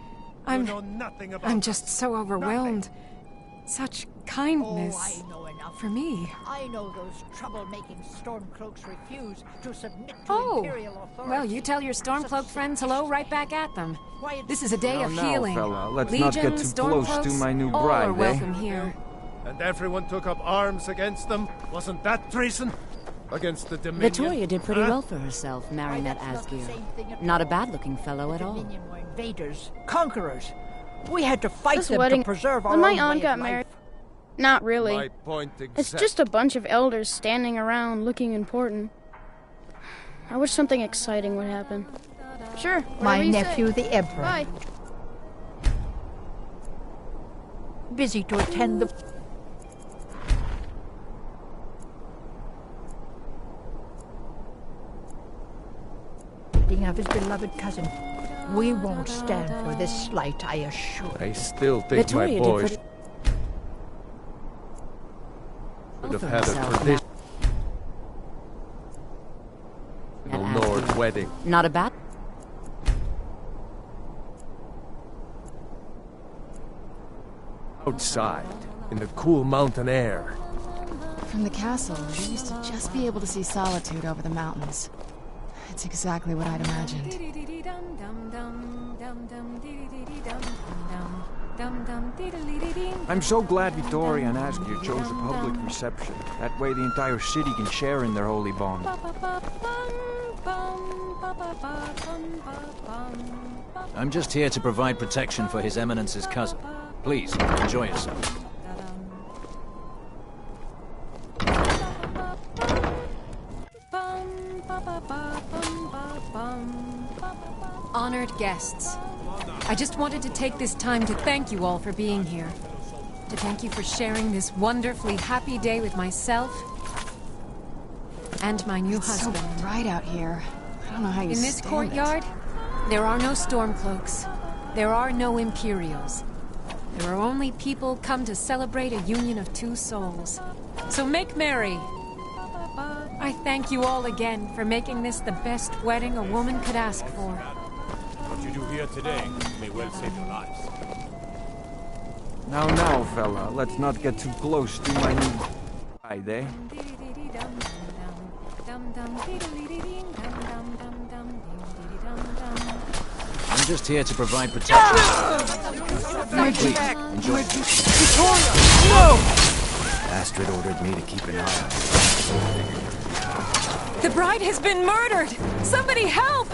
I'm just so overwhelmed. Such kindness. for me. I know those trouble-making Stormcloaks refuse to submit to Imperial authority. Well, you tell your Stormcloak friends hello right back at them. This is a day of Now, healing. fella, let's Legion, not get too close to Stormcloaks, my new all bride, are welcome here. And everyone took up arms against them? Wasn't that treason? Against the Dominion? Victoria did pretty Huh? well for herself, marrying that Asgeir. Not a bad-looking fellow at all. Dominion were invaders, conquerors. We had to fight This them wedding, to preserve our when my own aunt way got of life. married, not really. My point It's just a bunch of elders standing around looking important. I wish something exciting would happen. Sure, My whatever you nephew, say. the Emperor. Bye. Busy to attend the... of his beloved cousin. We won't stand for this slight, I assure you. I still think Victoria my boy did should have had a traditional Nord wedding. Not a bad... Outside, in the cool mountain air. From the castle, we used to just be able to see Solitude over the mountains. It's exactly what I'd imagined. I'm so glad Victoria and Asgeir chose a public reception. That way the entire city can share in their holy bond. I'm just here to provide protection for His Eminence's cousin. Please, enjoy yourself. Honored guests, I just wanted to take this time to thank you all for being here. To thank you for sharing this wonderfully happy day with myself and my new husband. It's so bright out here. I don't know how you In this stand courtyard, there are no Stormcloaks. There are no Imperials. There are only people come to celebrate a union of two souls. So make merry. I thank you all again for making this the best wedding a woman could ask for. What you do here today may well save your lives. Now, fella, let's not get too close to my new bride, eh? I'm just here to provide protection. Please, enjoy it. Victoria! No! Astrid ordered me to keep an eye on The bride has been murdered! Somebody help!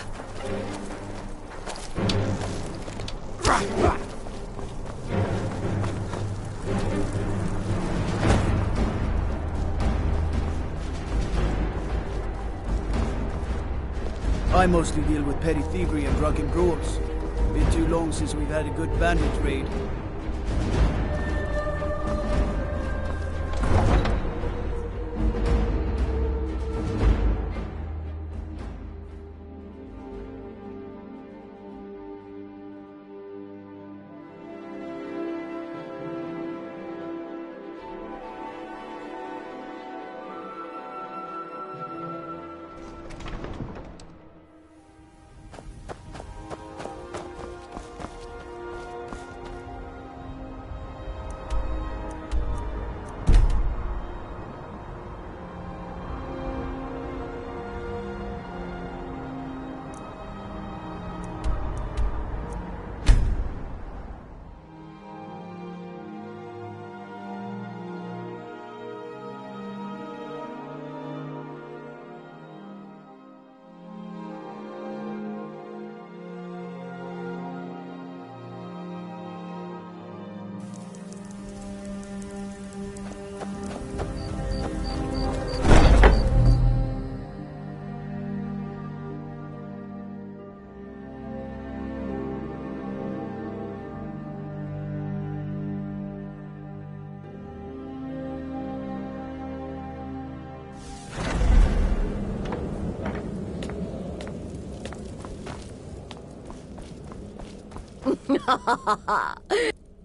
I mostly deal with petty thievery and drunken brawls. Been too long since we've had a good bandit raid.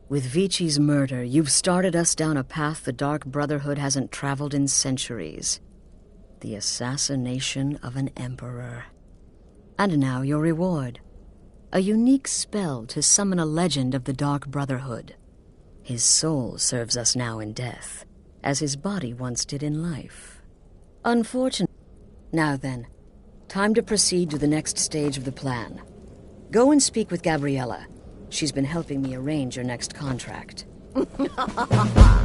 With Vici's murder, you've started us down a path the Dark Brotherhood hasn't traveled in centuries. The assassination of an emperor. And now your reward. A unique spell to summon a legend of the Dark Brotherhood. His soul serves us now in death, as his body once did in life. Unfortunately. Now then, time to proceed to the next stage of the plan. Go and speak with Gabriella. She's been helping me arrange your next contract. The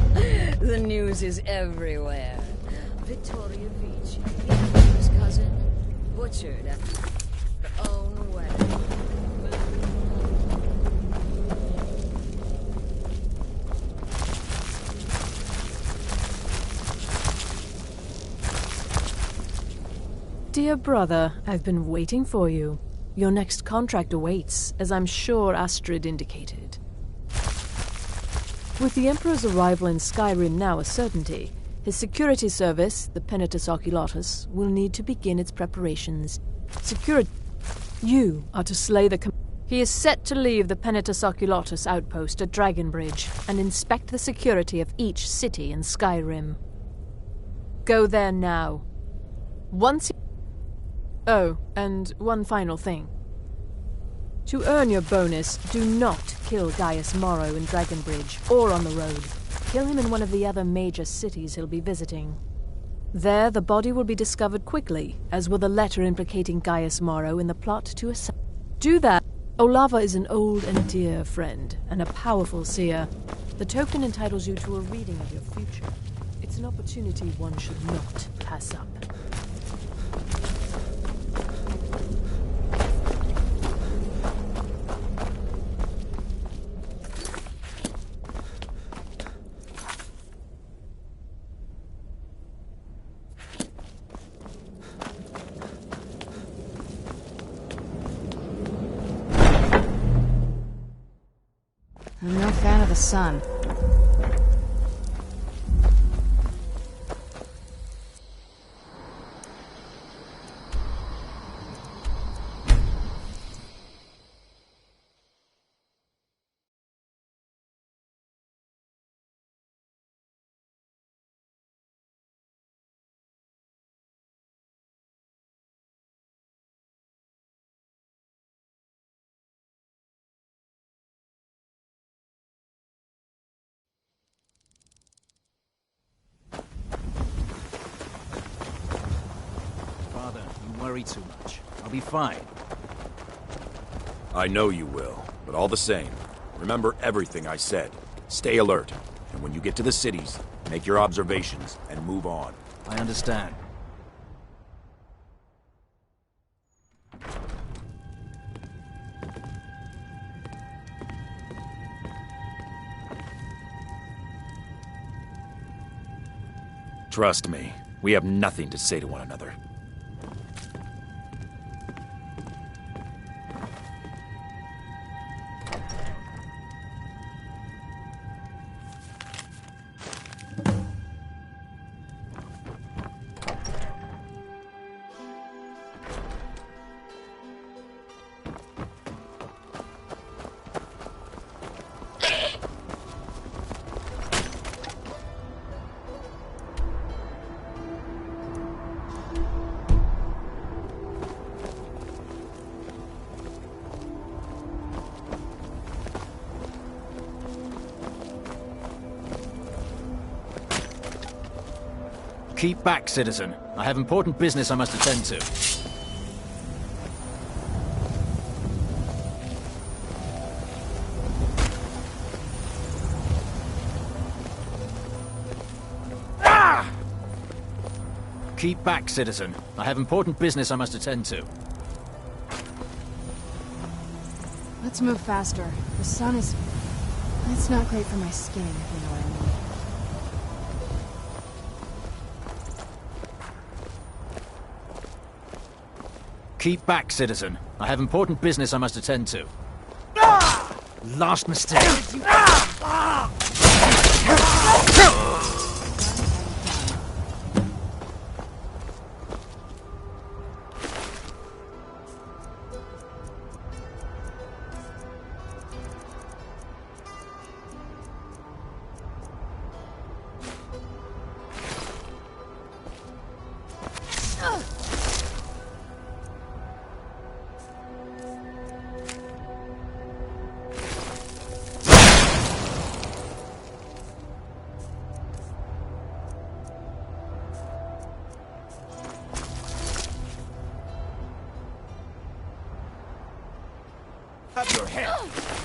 news is everywhere. Vittoria Vici, the Emperor's cousin, butchered at her own wedding. Dear brother, I've been waiting for you. Your next contract awaits, as I'm sure Astrid indicated. With the Emperor's arrival in Skyrim now a certainty, his security service, the Penitus Oculatus, will need to begin its preparations. You are to slay the He is set to leave the Penitus Oculatus outpost at Dragonbridge and inspect the security of each city in Skyrim. Go there now. Oh, and one final thing. To earn your bonus, do not kill Gaius Morrow in Dragonbridge or on the road. Kill him in one of the other major cities he'll be visiting. There, the body will be discovered quickly, as will the letter implicating Gaius Morrow in the plot to assassinate. Do that. Olava is an old and dear friend, and a powerful seer. The token entitles you to a reading of your future. It's an opportunity one should not pass up. I'm no fan of the sun. Father, you worry too much. I'll be fine. I know you will, but all the same, remember everything I said. Stay alert, and when you get to the cities, make your observations and move on. I understand. Trust me, we have nothing to say to one another. Keep back, citizen. I have important business I must attend to. Keep back, citizen. I have important business I must attend to. Let's move faster. The sun is... It's not great for my skin, if you know what I mean. Keep back, citizen. I have important business I must attend to. Last mistake. have your head!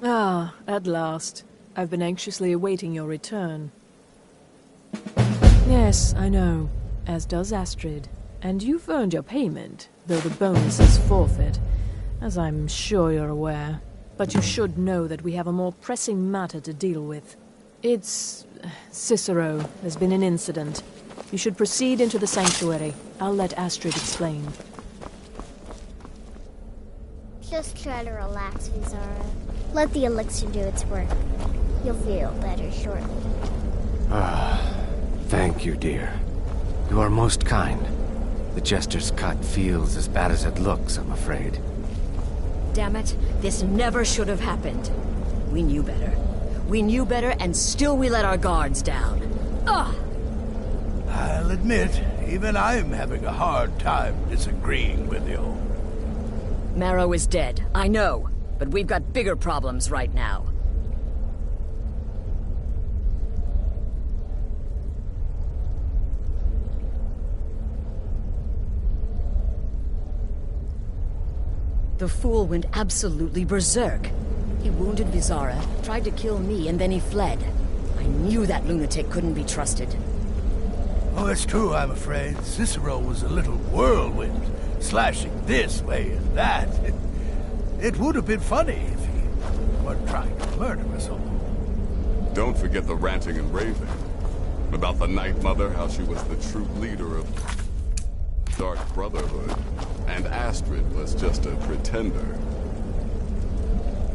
Ah, at last. I've been anxiously awaiting your return. Yes, I know. As does Astrid. And you've earned your payment, though the bonus is forfeit, as I'm sure you're aware. But you should know that we have a more pressing matter to deal with. It's... Cicero. There's been an incident. You should proceed into the sanctuary. I'll let Astrid explain. Just try to relax, Vizara. Let the elixir do its work. You'll feel better shortly. Thank you, dear. You are most kind. The Jester's cut feels as bad as it looks, I'm afraid. Damn it, this never should have happened. We knew better. We knew better, and still we let our guards down. Ugh! I'll admit, even I'm having a hard time disagreeing with you. Marrow is dead, I know. But we've got bigger problems right now. The fool went absolutely berserk. He wounded Vizara, tried to kill me, and then he fled. I knew that lunatic couldn't be trusted. Oh, it's true, I'm afraid. Cicero was a little whirlwind, slashing this way and that. It would have been funny if he weren't trying to murder us all. Don't forget the ranting and raving. About the Night Mother, how she was the true leader of Dark Brotherhood, and Astrid was just a pretender.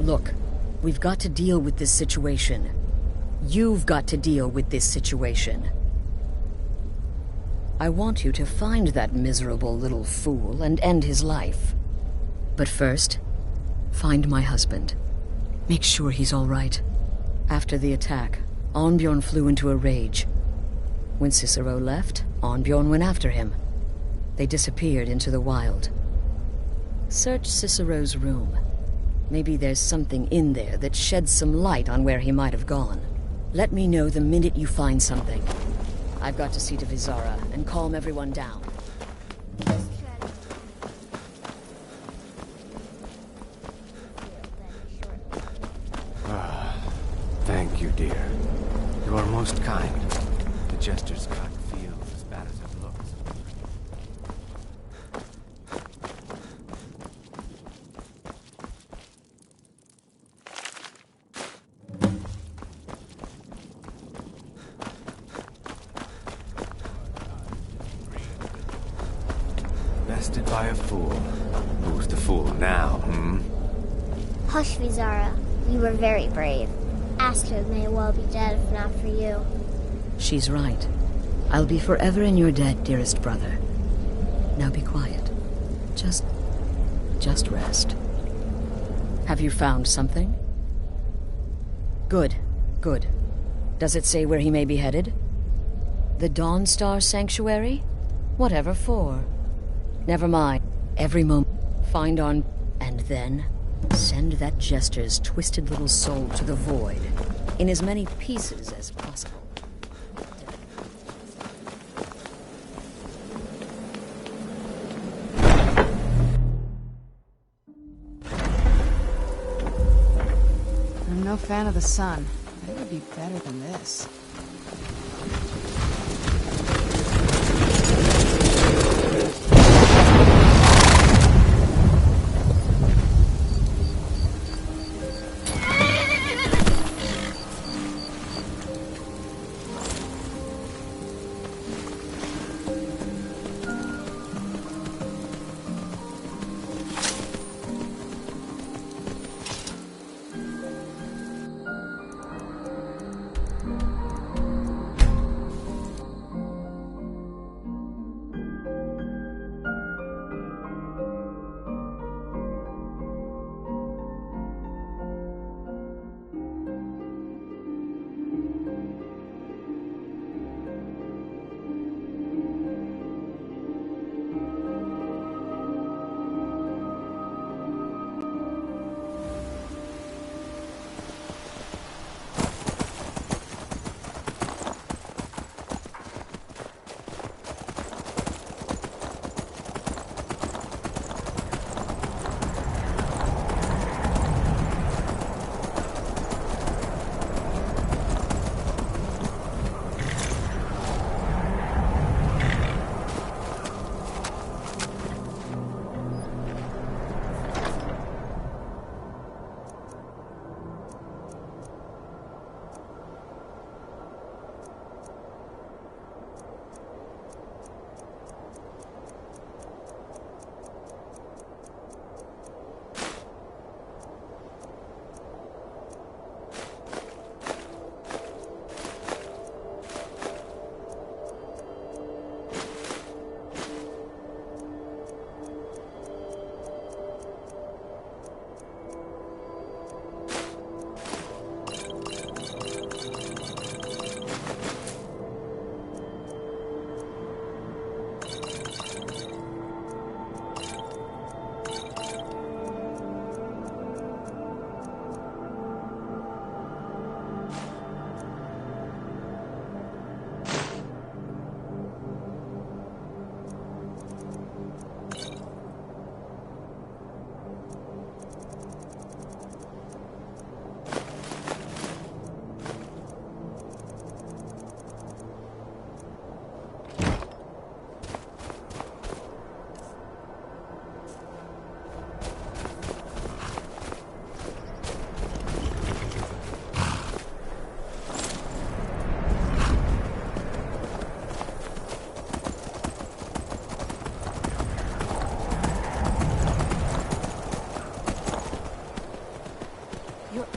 Look, we've got to deal with this situation. You've got to deal with this situation. I want you to find that miserable little fool and end his life. But first, find my husband. Make sure he's all right. After the attack, Arnbjorn flew into a rage. When Cicero left, Arnbjorn went after him. They disappeared into the wild. Search Cicero's room. Maybe there's something in there that sheds some light on where he might have gone. Let me know the minute you find something. I've got to see to Vizara and calm everyone down. worst kind. The Jester's cut feels as bad as it looks. Bested by a fool. Who's the fool now, Hush, Vizara. You were very brave. Astrid may well be dead if not for you. She's right. I'll be forever in your debt, dearest brother. Now be quiet. Just rest. Have you found something? Good, good. Does it say where he may be headed? The Dawnstar Sanctuary? Whatever for. Never mind. Every moment, find on... And then, send that Jester's twisted little soul to the void, in as many pieces as possible. I'm no fan of the sun. It would be better than this.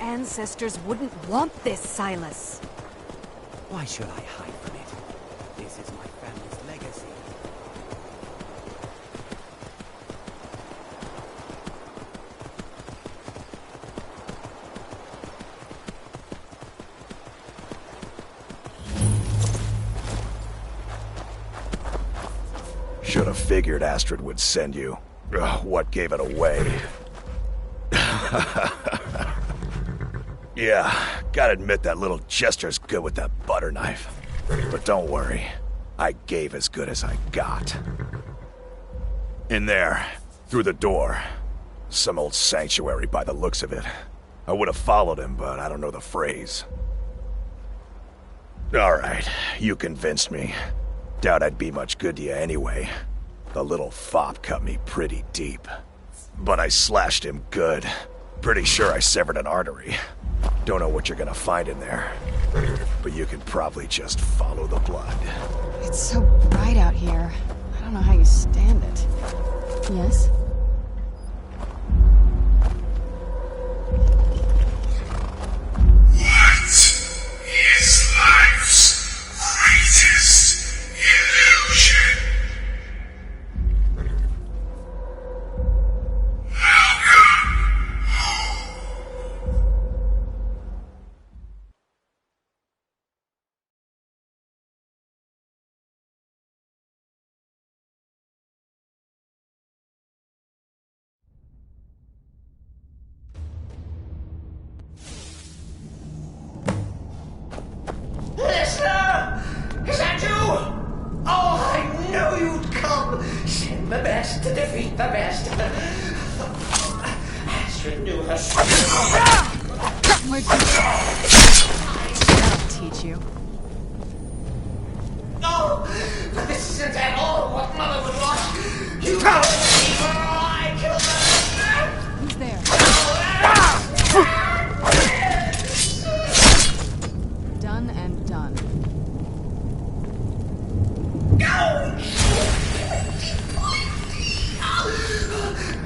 Ancestors wouldn't want this, Silas. Why should I hide from it? This is my family's legacy. Should have figured Astrid would send you. Ugh, what gave it away? Yeah, gotta admit that little Jester's good with that butter knife. But don't worry, I gave as good as I got. In there, through the door. Some old sanctuary by the looks of it. I would have followed him, but I don't know the phrase. Alright, you convinced me. Doubt I'd be much good to you anyway. The little fop cut me pretty deep. But I slashed him good. Pretty sure I severed an artery. Don't know what you're gonna find in there. But you can probably just follow the blood. It's so bright out here. I don't know how you stand it. Yes? What is life's greatest illusion? Listener! Is that you? Oh, I knew you'd come! Send the best to defeat the best. Astrid knew her That'll teach you. No! But this isn't at all what Mother would want! You killed her! I killed her! Who's there? Done and done.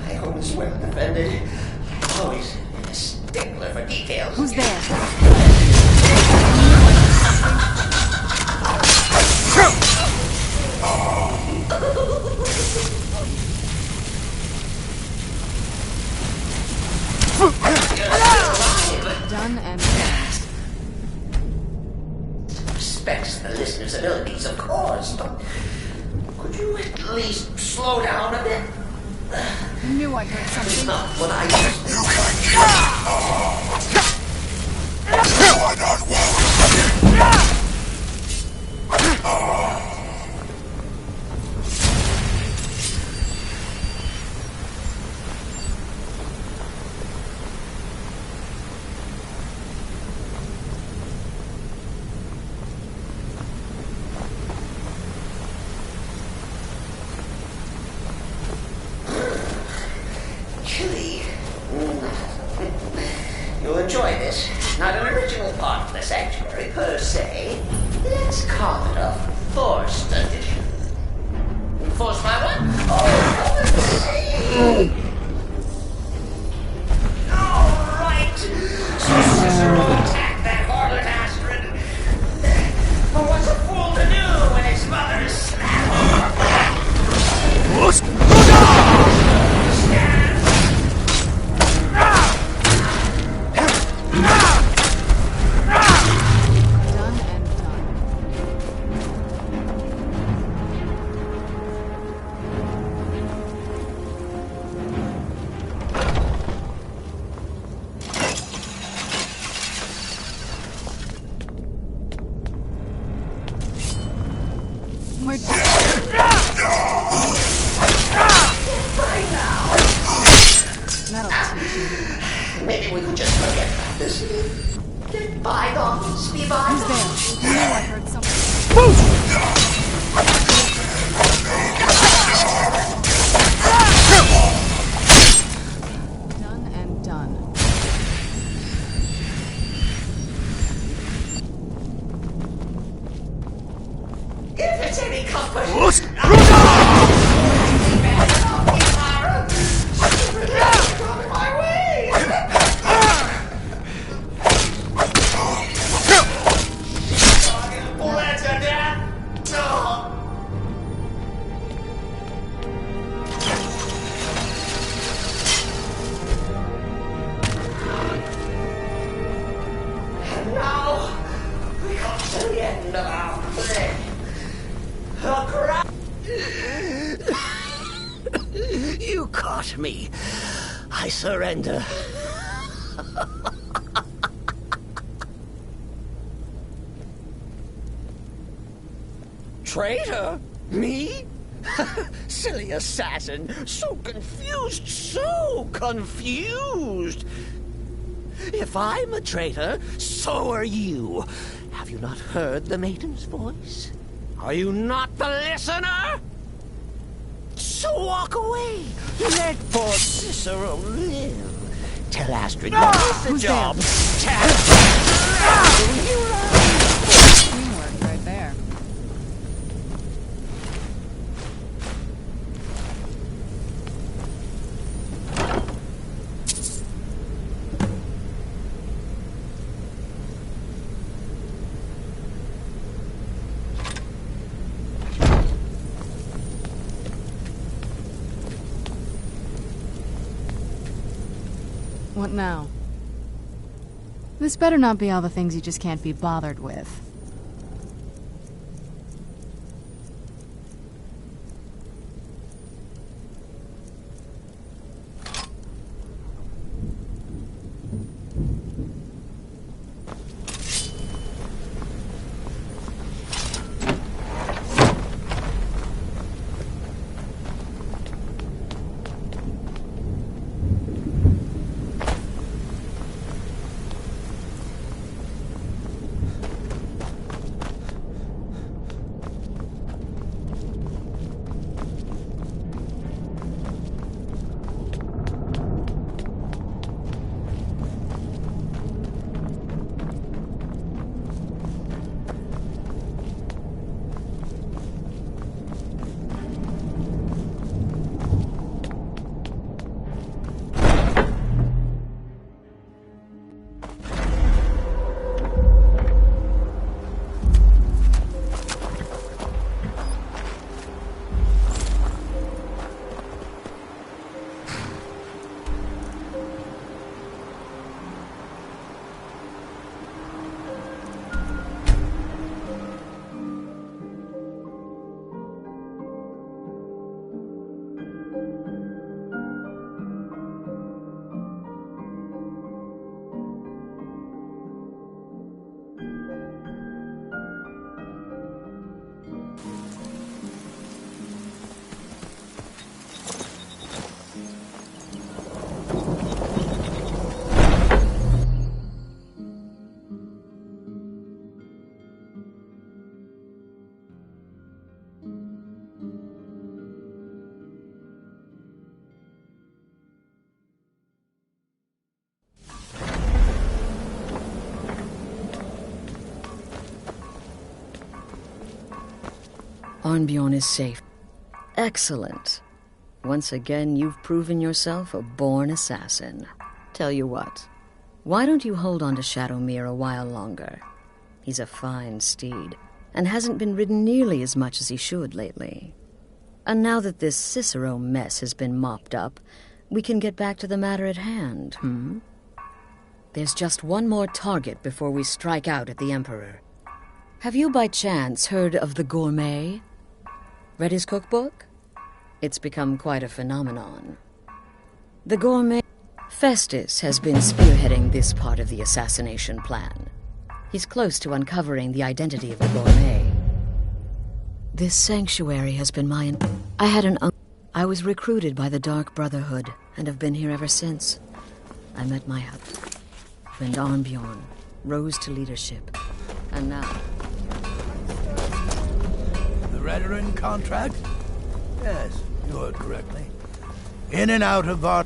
My home is well defended. I'm always a stickler for details. Who's there? Done and done. Respects the listener's abilities, of course, but could you at least slow down a bit? I knew I heard something. It's not what I You are not welcome. chilly. You'll enjoy this. Not an original part of the sanctuary per se. Let's call it a forced addition. Forced by what? Oh, let's see. All right. So Cicero attacked that harlot Astrid. But what's a fool to do when his mother is snapped? Maybe we could just forget about this. Let bygones be bygones. Who's there? I knew I heard something. Done and done. If it's any comfort. You caught me. I surrender. Traitor? Me? Silly assassin. So confused, so confused. If I'm a traitor, so are you. Have you not heard the maiden's voice? Are you not the listener? So walk away. Let poor Cicero live. Tell Astrid you did the job. Tell you Teamwork right there. What now? This better not be all the things you just can't be bothered with. Arnbjorn is safe. Excellent. Once again, you've proven yourself a born assassin. Tell you what, why don't you hold on to Shadowmere a while longer? He's a fine steed, and hasn't been ridden nearly as much as he should lately. And now that this Cicero mess has been mopped up, we can get back to the matter at hand, There's just one more target before we strike out at the Emperor. Have you by chance heard of the Gourmet? Read his cookbook? It's become quite a phenomenon. The Gourmet... Festus has been spearheading this part of the assassination plan. He's close to uncovering the identity of the Gourmet. This sanctuary has been mine. I had an uncle. I was recruited by the Dark Brotherhood and have been here ever since. I met my husband, Arnbjorn, rose to leadership, and now... The Redoran contract? Yes, you heard correctly. In and out of our...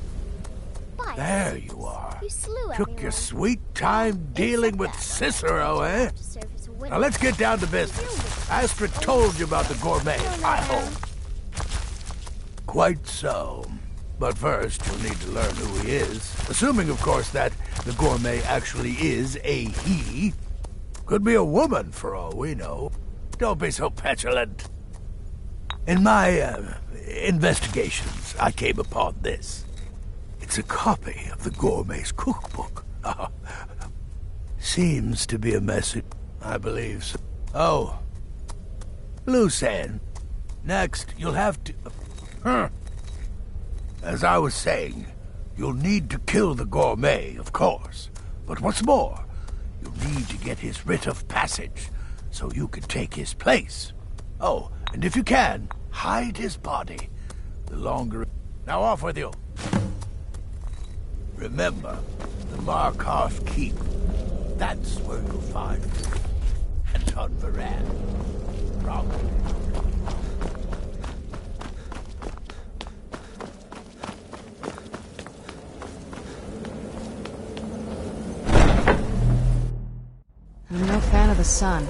There you are. You slew Took your sweet time dealing with Cicero, eh? Now let's get down to business. Astrid told you about the Gourmet, I hope. Quite so. But first, you'll need to learn who he is. Assuming, of course, that the Gourmet actually is a he. Could be a woman, for all we know. Don't be so petulant. In my, investigations, I came upon this. It's a copy of the Gourmet's cookbook. Seems to be a message, I believe so. Oh. Loose end. Next, you'll have to... As I was saying, you'll need to kill the Gourmet, of course. But what's more, you'll need to get his writ of passage, so you can take his place. Oh, and if you can, hide his body. The longer... Now off with you. Remember, the Markarth Keep. That's where you'll find him. ton for Ran. Probably. I'm no fan of the sun.